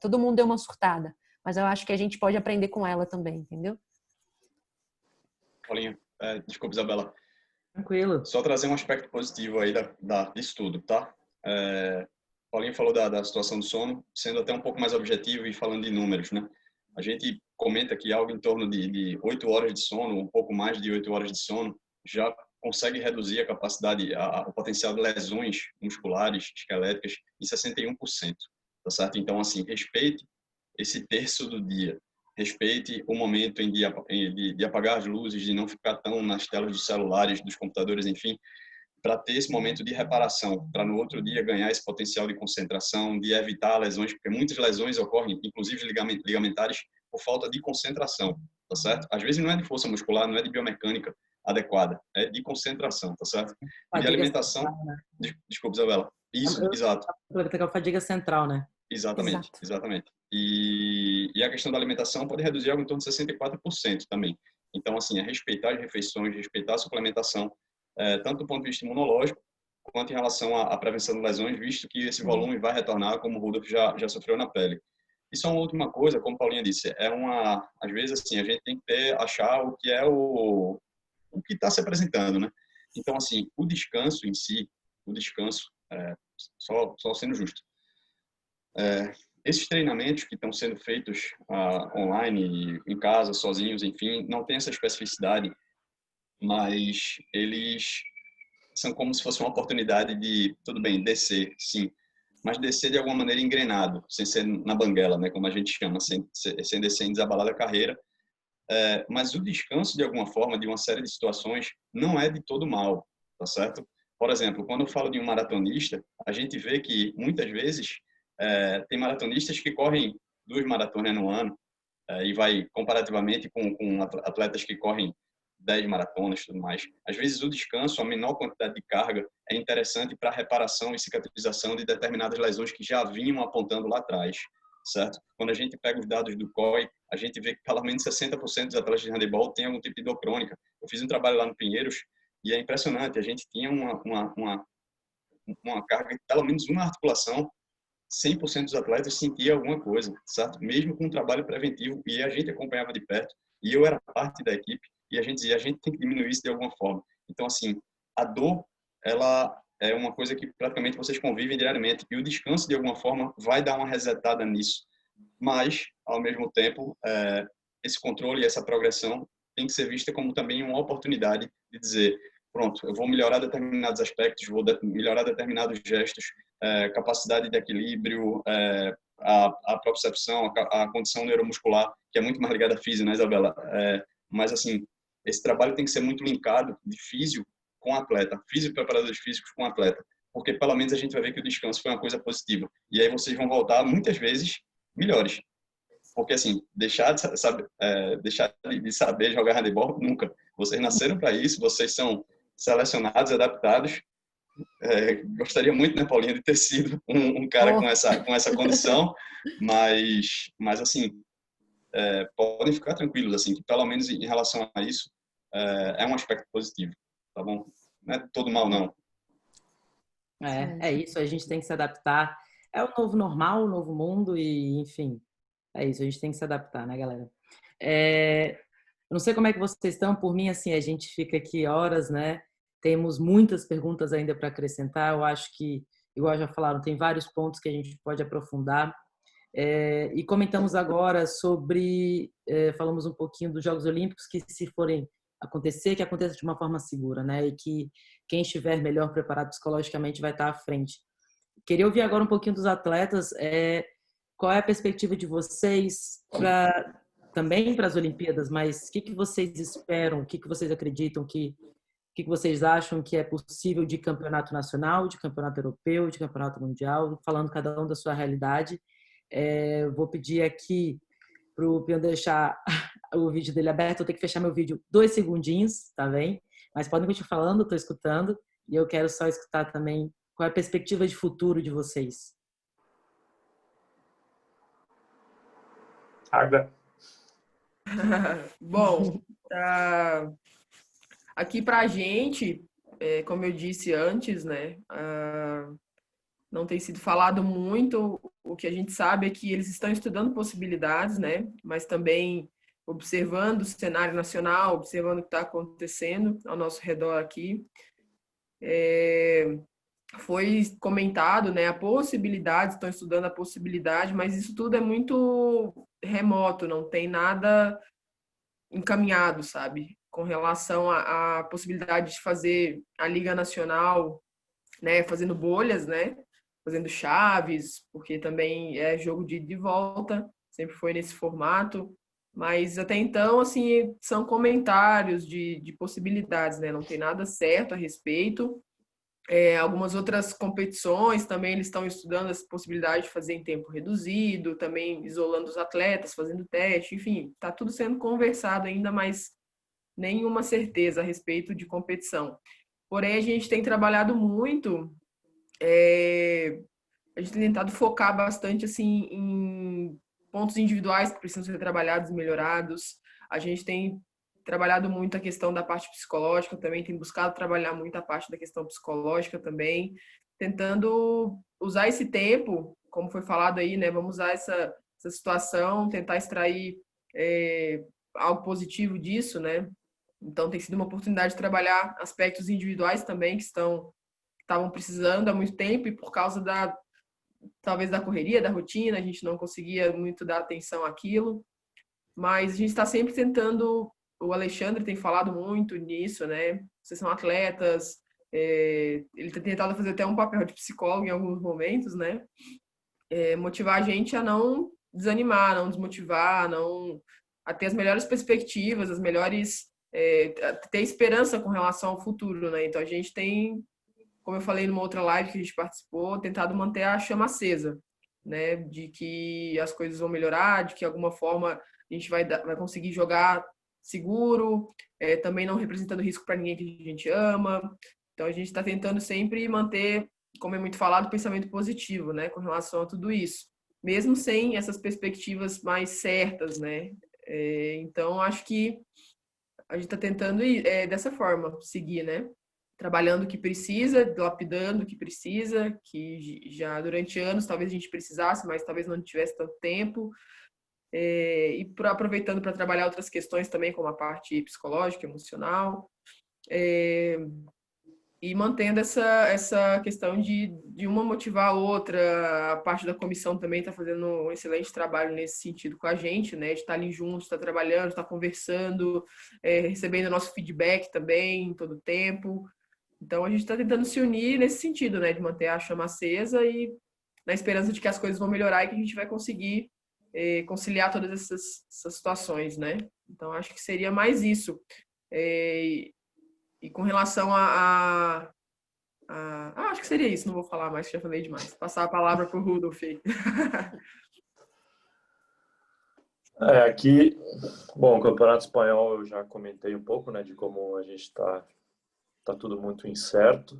Todo mundo deu uma surtada, mas eu acho que a gente pode aprender com ela também, entendeu? Paulinha, desculpa, Isabela. Tranquilo. Só trazer um aspecto positivo aí disso tudo, tá? Paulinho falou da situação do sono, sendo até um pouco mais objetivo e falando de números, né? A gente comenta que algo em torno de 8 horas de sono, um pouco mais de 8 horas de sono, já consegue reduzir a capacidade, o potencial de lesões musculares, esqueléticas, em 61%, tá certo? Então, assim, respeite esse terço do dia. Respeite o momento de apagar as luzes, de não ficar tão nas telas dos celulares, dos computadores, enfim, para ter esse momento de reparação, para no outro dia ganhar esse potencial de concentração, de evitar lesões, porque muitas lesões ocorrem, inclusive ligamentares, por falta de concentração, tá certo? Às vezes não é de força muscular, não é de biomecânica adequada, é de concentração, tá certo? E de alimentação... Central, né? Desculpa, Isabela. Isso, exato. A fadiga central, né? Exatamente, exatamente. E a questão da alimentação pode reduzir algo em torno de 64% também. Então, assim, é respeitar as refeições, respeitar a suplementação, tanto do ponto de vista imunológico, quanto em relação à prevenção de lesões, visto que esse volume vai retornar, como o Rudolf já sofreu na pele. E só uma última coisa, como a Paulinha disse, às vezes, assim, a gente tem que achar o que é o que está se apresentando, né? Então, assim, o descanso em si, só sendo justo, esses treinamentos que estão sendo feitos online, em casa, sozinhos, enfim, não tem essa especificidade, mas eles são como se fosse uma oportunidade de, tudo bem, descer, sim, mas descer de alguma maneira engrenado, sem ser na banguela, né, como a gente chama, sem descer em desabalada carreira. Mas o descanso, de alguma forma, de uma série de situações, não é de todo mal, tá certo? Por exemplo, quando eu falo de um maratonista, a gente vê que, muitas vezes, tem maratonistas que correm 2 maratonas no ano, e vai comparativamente com atletas que correm 10 maratonas e tudo mais. Às vezes o descanso, a menor quantidade de carga, é interessante para a reparação e cicatrização de determinadas lesões que já vinham apontando lá atrás, certo? Quando a gente pega os dados do COI, a gente vê que pelo menos 60% dos atletas de handebol têm algum tipo de dor crônica. Eu fiz um trabalho lá no Pinheiros e é impressionante, a gente tinha uma carga de pelo menos uma articulação, 100% dos atletas sentia alguma coisa, certo? Mesmo com um trabalho preventivo, e a gente acompanhava de perto, e eu era parte da equipe, e a gente dizia, a gente tem que diminuir isso de alguma forma. Então, assim, a dor, ela é uma coisa que praticamente vocês convivem diariamente, e o descanso, de alguma forma, vai dar uma resetada nisso. Mas, ao mesmo tempo, esse controle e essa progressão tem que ser vista como também uma oportunidade de dizer, pronto, eu vou melhorar determinados aspectos, vou melhorar determinados gestos, capacidade de equilíbrio, a propriocepção, a condição neuromuscular, que é muito mais ligada à física, né, Isabela? Mas, assim, esse trabalho tem que ser muito linkado de físio com atleta, físico e preparadores físicos com atleta, porque pelo menos a gente vai ver que o descanso foi uma coisa positiva. E aí vocês vão voltar muitas vezes melhores. Porque, assim, deixar de saber jogar handebol, nunca. Vocês nasceram para isso, vocês são selecionados, adaptados. Gostaria muito, né, Paulinha, de ter sido um cara com essa condição, mas assim, podem ficar tranquilos, assim, que pelo menos em relação a isso, é um aspecto positivo, tá bom? Não é todo mal, não. É isso, a gente tem que se adaptar. É o novo normal, o novo mundo e, enfim, é isso, a gente tem que se adaptar, né, galera? Eu não sei como é que vocês estão, por mim, assim, a gente fica aqui horas, né? Temos muitas perguntas ainda para acrescentar. Eu acho que, igual já falaram, tem vários pontos que a gente pode aprofundar. E comentamos agora sobre, falamos um pouquinho dos Jogos Olímpicos, que se forem acontecer, que aconteça de uma forma segura, né? E que quem estiver melhor preparado psicologicamente vai estar à frente. Queria ouvir agora um pouquinho dos atletas. Qual é a perspectiva de vocês também para as Olimpíadas, mas o que vocês esperam, o que vocês acreditam, o que vocês acham que é possível de campeonato nacional, de campeonato europeu, de campeonato mundial, falando cada um da sua realidade. Vou pedir aqui para o Pião deixar o vídeo dele aberto, eu tenho que fechar meu vídeo 2 segundinhos, tá bem? Mas podem continuar falando, estou escutando, e eu quero só escutar também qual é a perspectiva de futuro de vocês. Agda. Bom, aqui para a gente, como eu disse antes, né, não tem sido falado muito. O que a gente sabe é que eles estão estudando possibilidades, né, mas também observando o cenário nacional, observando o que está acontecendo ao nosso redor aqui. Foi comentado, né, a possibilidade, estão estudando a possibilidade, mas isso tudo é muito remoto, não tem nada encaminhado, sabe? Com relação à possibilidade de fazer a Liga Nacional, né, fazendo bolhas, né, fazendo chaves, porque também é jogo de ida e volta, sempre foi nesse formato, mas até então, assim, são comentários de possibilidades, né, não tem nada certo a respeito. Algumas outras competições também eles estão estudando essa possibilidade de fazer em tempo reduzido, também isolando os atletas, fazendo teste, enfim, está tudo sendo conversado ainda, mas nenhuma certeza a respeito de competição. Porém, a gente tem trabalhado muito, a gente tem tentado focar bastante assim em pontos individuais que precisam ser trabalhados e melhorados. A gente tem trabalhado muito a questão da parte psicológica também, tem buscado trabalhar muito a parte da questão psicológica também, tentando usar esse tempo, como foi falado aí, né? Vamos usar essa situação, tentar extrair algo positivo disso, né? Então tem sido uma oportunidade de trabalhar aspectos individuais também que estavam precisando há muito tempo e por causa talvez da correria, da rotina, a gente não conseguia muito dar atenção àquilo, mas a gente está sempre tentando. O Alexandre tem falado muito nisso, né? Vocês são atletas, ele tem tentado fazer até um papel de psicólogo em alguns momentos, né? Motivar a gente a não desanimar, não desmotivar, a ter as melhores perspectivas, as melhores ter esperança com relação ao futuro, né? Então a gente tem, como eu falei numa outra live que a gente participou, tentado manter a chama acesa, né? De que as coisas vão melhorar, de que de alguma forma a gente vai conseguir jogar seguro, também não representando risco para ninguém que a gente ama. Então a gente está tentando sempre manter, como é muito falado, o pensamento positivo, né? Com relação a tudo isso, mesmo sem essas perspectivas mais certas, né? Então acho que a gente está tentando ir dessa forma, seguir, né? Trabalhando o que precisa, lapidando o que precisa, que já durante anos talvez a gente precisasse, mas talvez não tivesse tanto tempo, e aproveitando para trabalhar outras questões também, como a parte psicológica, emocional, e mantendo essa questão de uma motivar a outra. A parte da comissão também está fazendo um excelente trabalho nesse sentido com a gente, né? De estar ali juntos, estar trabalhando, estar conversando, recebendo nosso feedback também todo o tempo. Então a gente está tentando se unir nesse sentido, né? De manter a chama acesa e na esperança de que as coisas vão melhorar e que a gente vai conseguir conciliar todas essas situações, né? Então acho que seria mais isso. E com relação acho que seria isso, não vou falar mais, já falei demais. Passar a palavra para o Rudolf aí. Aqui, bom, o Campeonato Espanhol eu já comentei um pouco, né, de como a gente tá tudo muito incerto.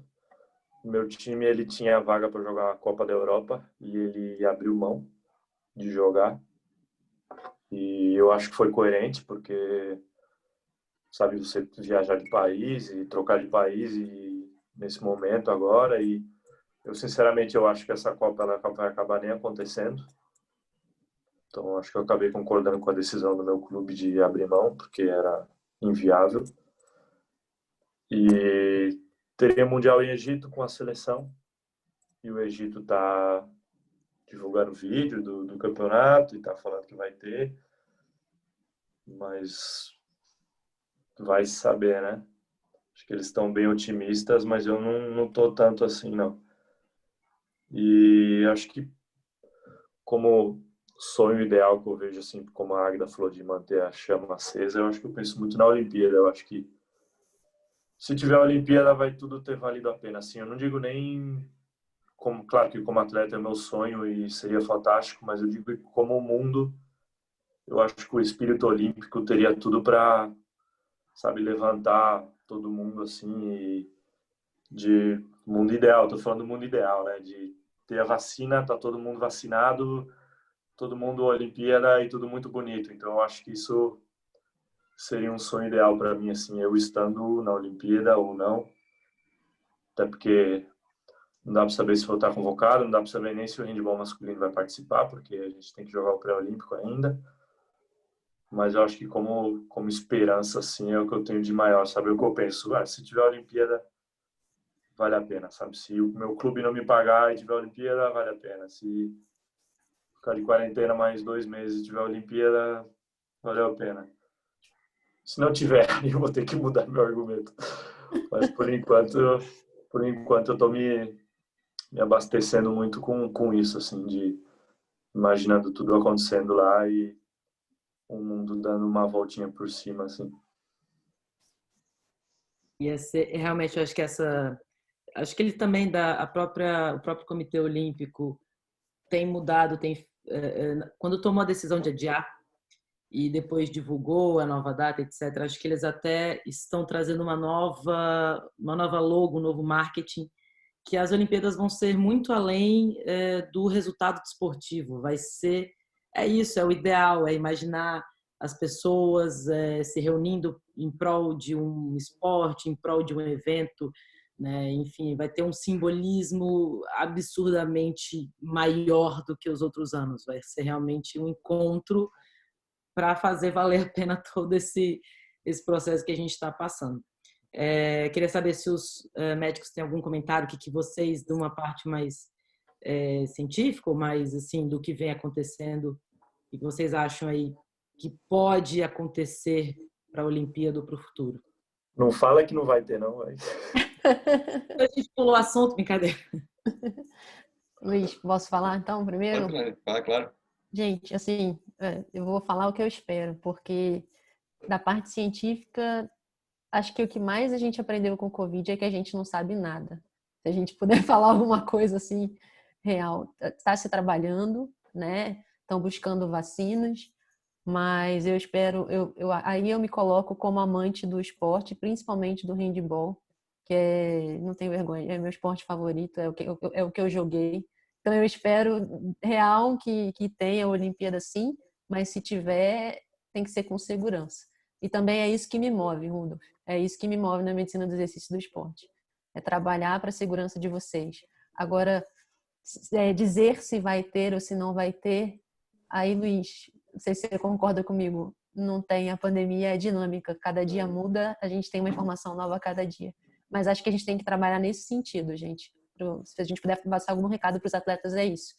Meu time, ele tinha vaga para jogar a Copa da Europa e ele abriu mão de jogar. E eu acho que foi coerente, porque, sabe, você viajar de país e trocar de país e nesse momento agora, e eu sinceramente eu acho que essa Copa ela vai acabar nem acontecendo. Então acho que eu acabei concordando com a decisão do meu clube de abrir mão, porque era inviável. E teria Mundial em Egito com a seleção, e o Egito está divulgando vídeo do campeonato e está falando que vai ter, mas vai saber, né? Acho que eles estão bem otimistas, mas eu não tô tanto assim, não. E acho que como sonho ideal que eu vejo, assim, como a Águida falou, de manter a chama acesa, eu acho que eu penso muito na Olimpíada. Eu acho que se tiver a Olimpíada vai tudo ter valido a pena, assim. Eu não digo nem como, claro que como atleta é meu sonho e seria fantástico, mas eu digo que como mundo, eu acho que o espírito olímpico teria tudo para, sabe, levantar todo mundo assim, e de mundo ideal, tô falando do mundo ideal, né, de ter a vacina, tá todo mundo vacinado, todo mundo Olimpíada e tudo muito bonito. Então eu acho que isso seria um sonho ideal para mim, assim, eu estando na Olimpíada ou não, até porque não dá para saber se vou estar convocado, não dá para saber nem se o handebol masculino vai participar, porque a gente tem que jogar o pré-olímpico ainda. Mas eu acho que como esperança, assim, é o que eu tenho de maior, sabe? O que eu penso, se tiver a Olimpíada, vale a pena, sabe? Se o meu clube não me pagar e tiver a Olimpíada, vale a pena. Se ficar de quarentena mais 2 meses e tiver a Olimpíada, valeu a pena. Se não tiver, eu vou ter que mudar meu argumento. Mas por enquanto eu tô me abastecendo muito com isso, assim, de imaginando tudo acontecendo lá e o mundo dando uma voltinha por cima, assim. Realmente, eu acho que acho que ele também o próprio Comitê Olímpico tem mudado, quando tomou a decisão de adiar e depois divulgou a nova data, etc. Acho que eles até estão trazendo uma nova logo, um novo marketing, que as Olimpíadas vão ser muito além do resultado desportivo. É o ideal, é imaginar as pessoas se reunindo em prol de um esporte, em prol de um evento, né? Enfim, vai ter um simbolismo absurdamente maior do que os outros anos. Vai ser realmente um encontro para fazer valer a pena todo esse processo que a gente está passando. Queria saber se os médicos têm algum comentário, que vocês, de uma parte mais científica, ou mais assim, do que vem acontecendo, e que vocês acham aí que pode acontecer para a Olimpíada ou para o futuro. Não fala que não vai ter, não, mas... A gente pulou o assunto, brincadeira. Luiz, posso falar então primeiro? Claro. Gente, assim, eu vou falar o que eu espero, porque da parte científica, acho que o que mais a gente aprendeu com o Covid é que a gente não sabe nada. Se a gente puder falar alguma coisa assim, real, está se trabalhando, né? Estão buscando vacinas, mas eu espero, aí eu me coloco como amante do esporte, principalmente do handebol, que não tenho vergonha, é meu esporte favorito, é o que eu joguei. Então eu espero real que tenha a Olimpíada sim, mas se tiver, tem que ser com segurança. E também é isso que me move, Rudolf. É isso que me move na medicina do exercício do esporte. É trabalhar para a segurança de vocês. Agora, dizer se vai ter ou se não vai ter, aí, Luiz, não sei se você concorda comigo, não tem, a pandemia é dinâmica, cada dia muda, a gente tem uma informação nova a cada dia. Mas acho que a gente tem que trabalhar nesse sentido, gente. Se a gente puder passar algum recado para os atletas, é isso.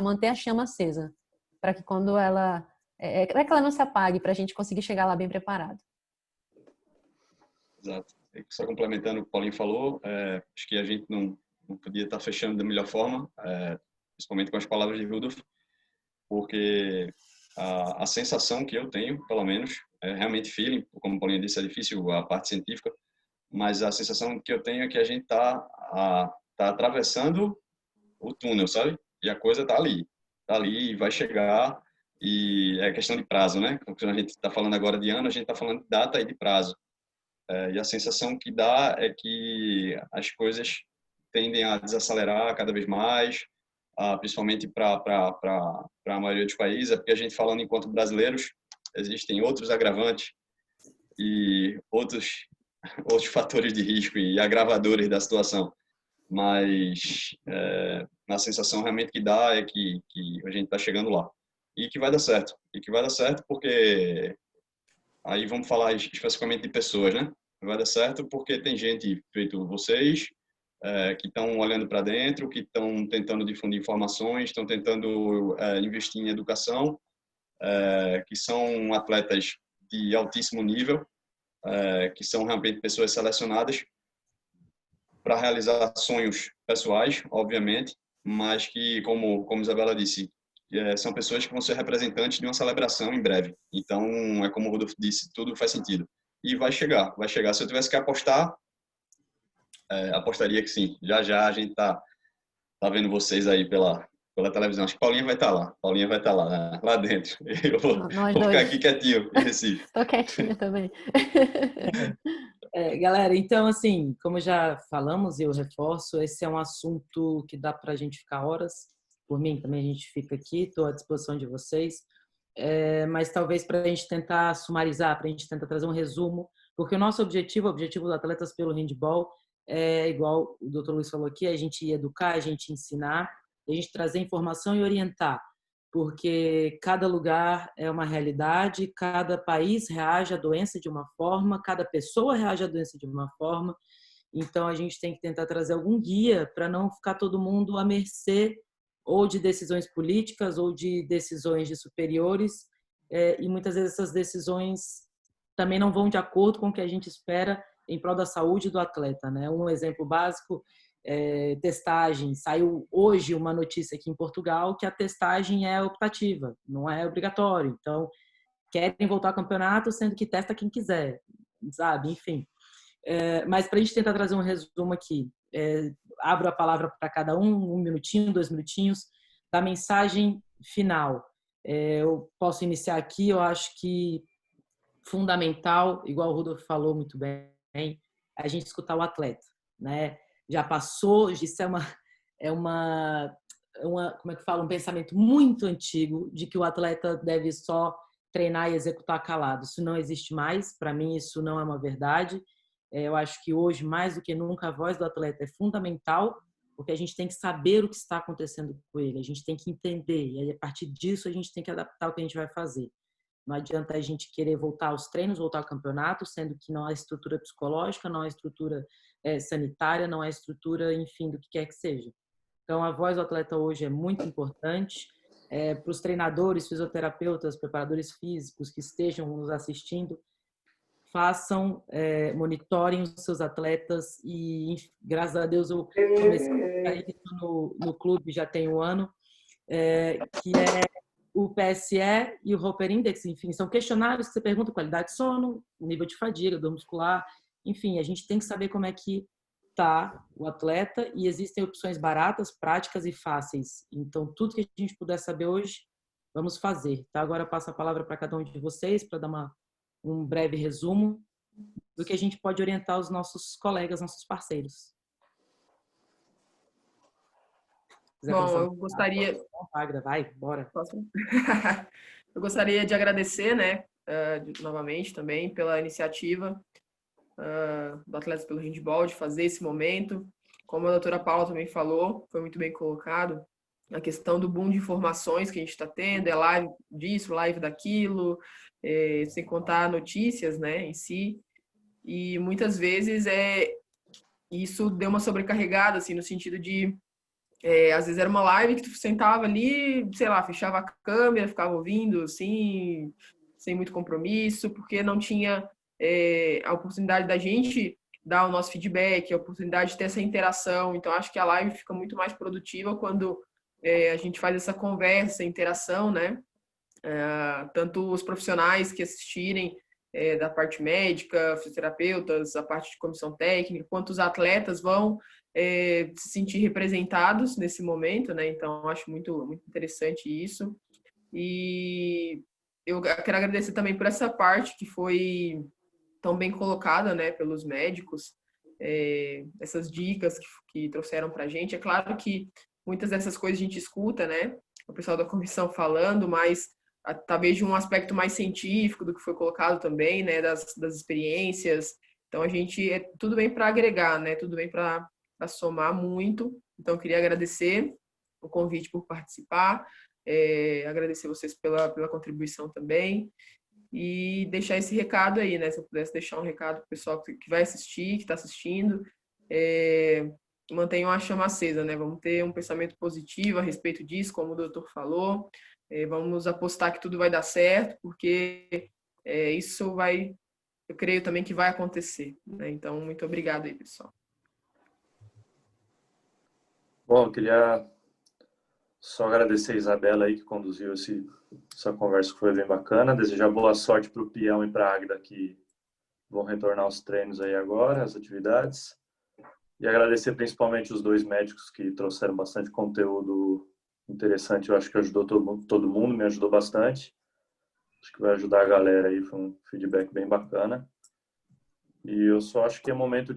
Manter a chama acesa, para que quando ela... que ela não se apague, para a gente conseguir chegar lá bem preparado. Exato. Só complementando o que o Paulinho falou, acho que a gente não podia estar fechando da melhor forma, principalmente com as palavras de Rudolf, porque a sensação que eu tenho, pelo menos, é realmente feeling, como o Paulinho disse, é difícil a parte científica, mas a sensação que eu tenho é que a gente tá atravessando o túnel, sabe? E a coisa tá ali e vai chegar, e é questão de prazo, né? Quando a gente está falando agora de ano, a gente está falando de data e de prazo. E a sensação que dá é que as coisas tendem a desacelerar cada vez mais, principalmente para a maioria dos países, porque a gente falando enquanto brasileiros, existem outros agravantes e outros fatores de risco e agravadores da situação. Mas a sensação realmente que dá é que a gente está chegando lá e que vai dar certo. E que vai dar certo porque aí vamos falar especificamente de pessoas, né? Vai dar certo porque tem gente feito vocês que estão olhando para dentro, que estão tentando difundir informações, estão tentando investir em educação, que são atletas de altíssimo nível, que são realmente pessoas selecionadas para realizar sonhos pessoais, obviamente, mas que, como Isabela disse, são pessoas que vão ser representantes de uma celebração em breve. Então, é como o Rodolfo disse, tudo faz sentido. E vai chegar. Se eu tivesse que apostar, apostaria que sim. Já a gente tá vendo vocês aí pela televisão. Acho que Paulinha vai estar lá. Né? Lá dentro. Eu vou ficar aqui quietinho em Recife. Estou quietinha também. Galera, então, assim, como já falamos e eu reforço, esse é um assunto que dá para a gente ficar horas. Por mim, também a gente fica aqui, estou à disposição de vocês. Mas talvez para a gente tentar sumarizar, para a gente tentar trazer um resumo, porque o nosso objetivo, o objetivo do Atletas pelo Handball, é igual o Dr. Luiz falou aqui, a gente educar, a gente ensinar, a gente trazer informação e orientar. Porque cada lugar é uma realidade, cada país reage à doença de uma forma, cada pessoa reage à doença de uma forma. Então, a gente tem que tentar trazer algum guia para não ficar todo mundo à mercê ou de decisões políticas ou de decisões de superiores. E muitas vezes essas decisões também não vão de acordo com o que a gente espera em prol da saúde do atleta, né? Um exemplo básico testagem. Saiu hoje uma notícia aqui em Portugal que a testagem é optativa, não é obrigatório. Então, querem voltar ao campeonato, sendo que testa quem quiser, sabe? Enfim. Mas para a gente tentar trazer um resumo aqui, abro a palavra para cada um minutinho, 2 minutinhos, da mensagem final. Eu posso iniciar aqui, eu acho que fundamental, igual o Rudolf falou muito bem, a gente escutar o atleta, né? Já passou, isso é uma como é que fala, um pensamento muito antigo de que o atleta deve só treinar e executar calado. Isso não existe mais, para mim isso não é uma verdade. Eu acho que hoje, mais do que nunca, a voz do atleta é fundamental, porque a gente tem que saber o que está acontecendo com ele, a gente tem que entender, e a partir disso a gente tem que adaptar o que a gente vai fazer. Não adianta a gente querer voltar aos treinos, voltar ao campeonato, sendo que não há estrutura psicológica, não há estrutura sanitária, não há estrutura, enfim, do que quer que seja. Então, a voz do atleta hoje é muito importante. Para os treinadores, fisioterapeutas, preparadores físicos que estejam nos assistindo, façam, monitorem os seus atletas e, graças a Deus, eu comecei a isso no clube já tem um ano, que é o PSE e o Roper Index, enfim, são questionários que você pergunta qualidade de sono, nível de fadiga, dor muscular, enfim, a gente tem que saber como é que está o atleta e existem opções baratas, práticas e fáceis. Então, tudo que a gente puder saber hoje, vamos fazer. Tá? Agora eu passo a palavra para cada um de vocês para dar um breve resumo do que a gente pode orientar os nossos colegas, nossos parceiros. Bom, eu gostaria... Agra, vai, bora. Eu gostaria de agradecer, né, novamente também pela iniciativa do Atletas pelo Handball de fazer esse momento. Como a doutora Paula também falou, foi muito bem colocado, a questão do boom de informações que a gente está tendo, é live disso, live daquilo, sem contar notícias, né, em si. E muitas vezes isso deu uma sobrecarregada, assim, no sentido de às vezes era uma live que tu sentava ali, sei lá, fechava a câmera, ficava ouvindo, assim, sem muito compromisso, porque não tinha a oportunidade da gente dar o nosso feedback, a oportunidade de ter essa interação. Então, acho que a live fica muito mais produtiva quando a gente faz essa conversa, interação, né? Tanto os profissionais que assistirem da parte médica, fisioterapeutas, a parte de comissão técnica, quanto os atletas vão se sentir representados nesse momento, né? Então, acho muito, muito interessante isso. E eu quero agradecer também por essa parte que foi tão bem colocada, né, pelos médicos, essas dicas que trouxeram para a gente. É claro que muitas dessas coisas a gente escuta, né, o pessoal da comissão falando, mas talvez de um aspecto mais científico do que foi colocado também, né, das experiências. Então, a gente tudo bem para agregar, né, tudo bem para somar muito. Então, eu queria agradecer o convite por participar, agradecer vocês pela contribuição também e deixar esse recado aí, né? Se eu pudesse deixar um recado para o pessoal que vai assistir, que está assistindo, mantenham a chama acesa, né? Vamos ter um pensamento positivo a respeito disso, como o doutor falou. Vamos apostar que tudo vai dar certo, porque isso eu creio também que vai acontecer, né? Então, muito obrigado aí, pessoal. Bom, eu queria só agradecer a Isabela aí que conduziu essa conversa que foi bem bacana. Desejar boa sorte para o Pião e para a Águida que vão retornar aos treinos aí agora, às atividades. E agradecer principalmente os 2 médicos que trouxeram bastante conteúdo interessante. Eu acho que ajudou todo mundo, me ajudou bastante. Acho que vai ajudar a galera aí, foi um feedback bem bacana. E eu só acho que é momento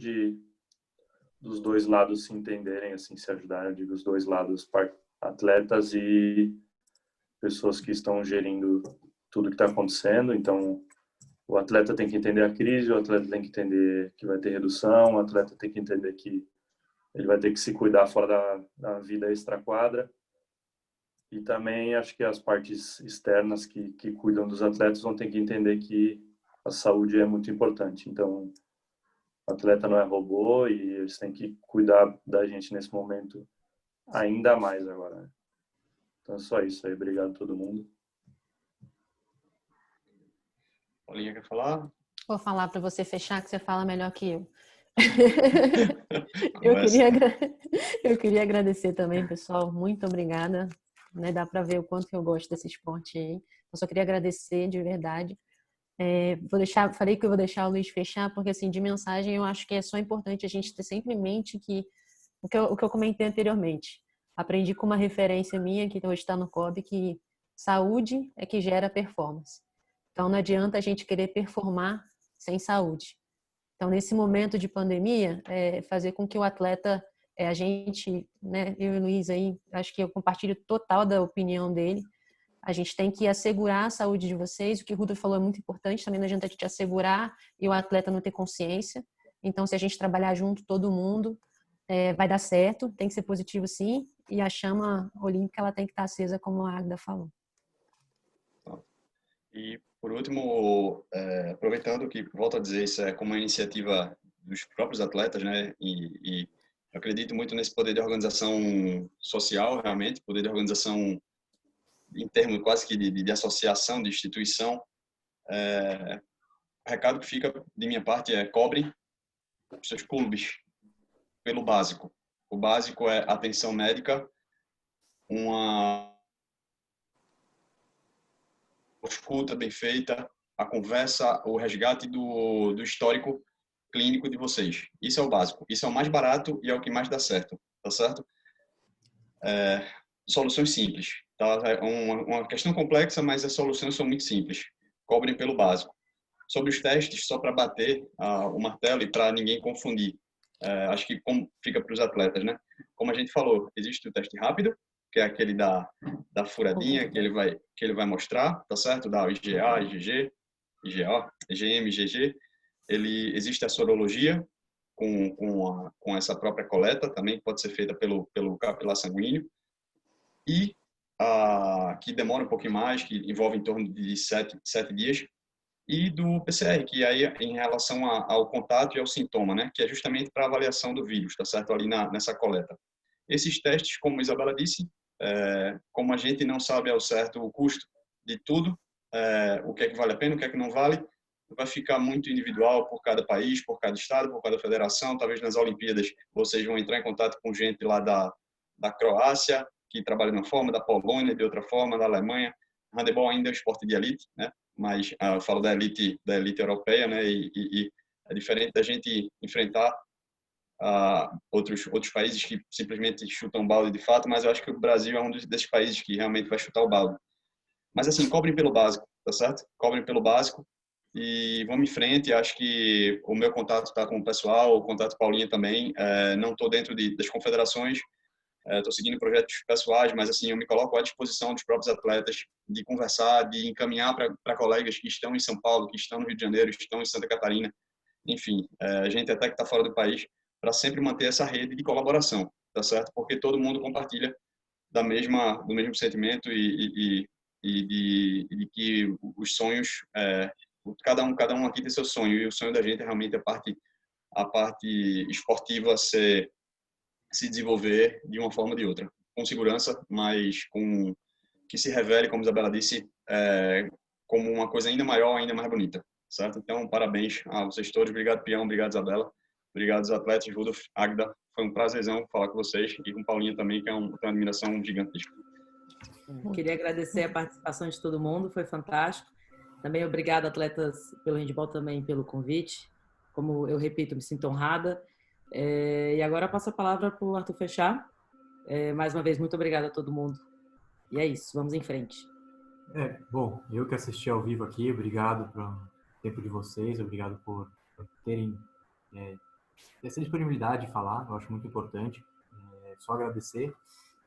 dos 2 lados se entenderem, assim, se ajudarem. Eu digo os 2 lados, atletas e pessoas que estão gerindo tudo que está acontecendo. Então, o atleta tem que entender a crise, o atleta tem que entender que vai ter redução, o atleta tem que entender que ele vai ter que se cuidar fora da vida extra-quadra. E também acho que as partes externas que cuidam dos atletas vão ter que entender que a saúde é muito importante. Então, o atleta não é robô e eles têm que cuidar da gente nesse momento ainda mais agora, né? Então é só isso aí. Obrigado a todo mundo. Paulinha, quer falar? Vou falar para você fechar, que você fala melhor que eu. Eu queria agradecer também, pessoal. Muito obrigada. Né? Dá para ver o quanto que eu gosto desse esporte aí. Eu só queria agradecer de verdade. Falei que eu vou deixar o Luiz fechar, porque assim, de mensagem eu acho que é só importante a gente ter sempre em mente que o que eu comentei anteriormente. Aprendi com uma referência minha, que hoje está no COB, que saúde é que gera performance. Então, não adianta a gente querer performar sem saúde. Então, nesse momento de pandemia, fazer com que o atleta, a gente, né, eu e o Luiz aí, acho que eu compartilho total da opinião dele. A gente tem que assegurar a saúde de vocês. O que o Rudolf falou é muito importante. Também não adianta a gente assegurar e o atleta não ter consciência. Então, se a gente trabalhar junto, todo mundo, vai dar certo. Tem que ser positivo, sim. E a chama olímpica, ela tem que estar acesa, como a Águida falou. E, por último, aproveitando que, volto a dizer, isso é como uma iniciativa dos próprios atletas, né? E eu acredito muito nesse poder de organização social, realmente, poder de organização em termos quase que de associação, de instituição. O recado que fica de minha parte é: cobrem os seus clubes pelo básico. O básico é atenção médica, uma escuta bem feita, a conversa, o resgate do histórico clínico de vocês. Isso é o básico. Isso é o mais barato e é o que mais dá certo. Tá certo? Soluções simples. Tá? É uma questão complexa, mas as soluções são muito simples. Cobrem pelo básico. Sobre os testes, só para bater o martelo e para ninguém confundir. Acho que como fica para os atletas, né? Como a gente falou, existe o teste rápido, que é aquele da furadinha que ele vai mostrar, tá certo? Da IgA, IgG, IgM, IgG. Existe a sorologia com essa própria coleta, também pode ser feita pelo capilar sanguíneo. E que demora um pouquinho mais, que envolve em torno de 7 dias. E do PCR, que aí em relação ao contato e ao sintoma, né? Que é justamente para avaliação do vírus, tá certo? Ali nessa coleta. Esses testes, como a Isabela disse, como a gente não sabe ao certo o custo de tudo, o que é que vale a pena, o que é que não vale, vai ficar muito individual por cada país, por cada estado, por cada federação. Talvez nas Olimpíadas vocês vão entrar em contato com gente lá da Croácia, que trabalha de uma forma, da Polônia de outra forma, da Alemanha. Handebol ainda é um esporte de elite, né? mas eu falo da elite europeia, né? E é diferente da gente enfrentar outros países que simplesmente chutam balde de fato, mas eu acho que o Brasil é um desses países que realmente vai chutar o balde. Mas assim, cobrem pelo básico, tá certo? Cobrem pelo básico e vamos em frente. Acho que o meu contato está com o pessoal, o contato Paulinha também. Não estou dentro das confederações, estou seguindo projetos pessoais, mas assim, eu me coloco à disposição dos próprios atletas de conversar, de encaminhar para colegas que estão em São Paulo, que estão no Rio de Janeiro, que estão em Santa Catarina, enfim, a gente até que está fora do país, para sempre manter essa rede de colaboração, tá certo? Porque todo mundo compartilha do mesmo sentimento e de que os sonhos, cada um aqui tem seu sonho, e o sonho da gente é realmente a parte esportiva se desenvolver de uma forma ou de outra, com segurança, mas com que se revele, como a Isabela disse, como uma coisa ainda maior, ainda mais bonita, certo? Então, parabéns a vocês todos. Obrigado, Pião. Obrigado, Isabela. Obrigado aos atletas, Rudolf, Agda. Foi um prazerzão falar com vocês e com Paulinha também, que tem uma admiração gigantesca. Queria agradecer a participação de todo mundo, foi fantástico. Também obrigado, atletas, pelo handball também, pelo convite. Como eu repito, me sinto honrada. E agora eu passo a palavra para o Arthur fechar. Mais uma vez, muito obrigada a todo mundo. E é isso, vamos em frente. Bom, eu que assisti ao vivo aqui, obrigado pelo tempo de vocês, obrigado por terem essa disponibilidade de falar, eu acho muito importante. Só agradecer.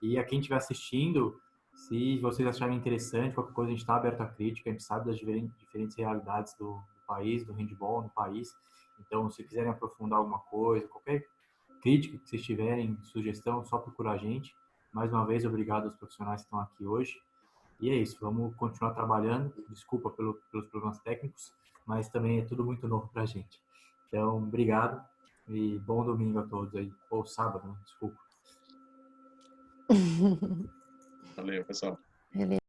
E a quem estiver assistindo, se vocês acharem interessante, qualquer coisa, a gente está aberto à crítica, a gente sabe das diferentes realidades do país, do handball no país. Então, se quiserem aprofundar alguma coisa, qualquer crítica que vocês tiverem, sugestão, só procurar a gente. Mais uma vez, obrigado aos profissionais que estão aqui hoje. E é isso, vamos continuar trabalhando. Desculpa pelos problemas técnicos, mas também é tudo muito novo para a gente. Então, obrigado e bom domingo a todos aí. Ou sábado, né? Desculpa. Valeu, pessoal. Beleza.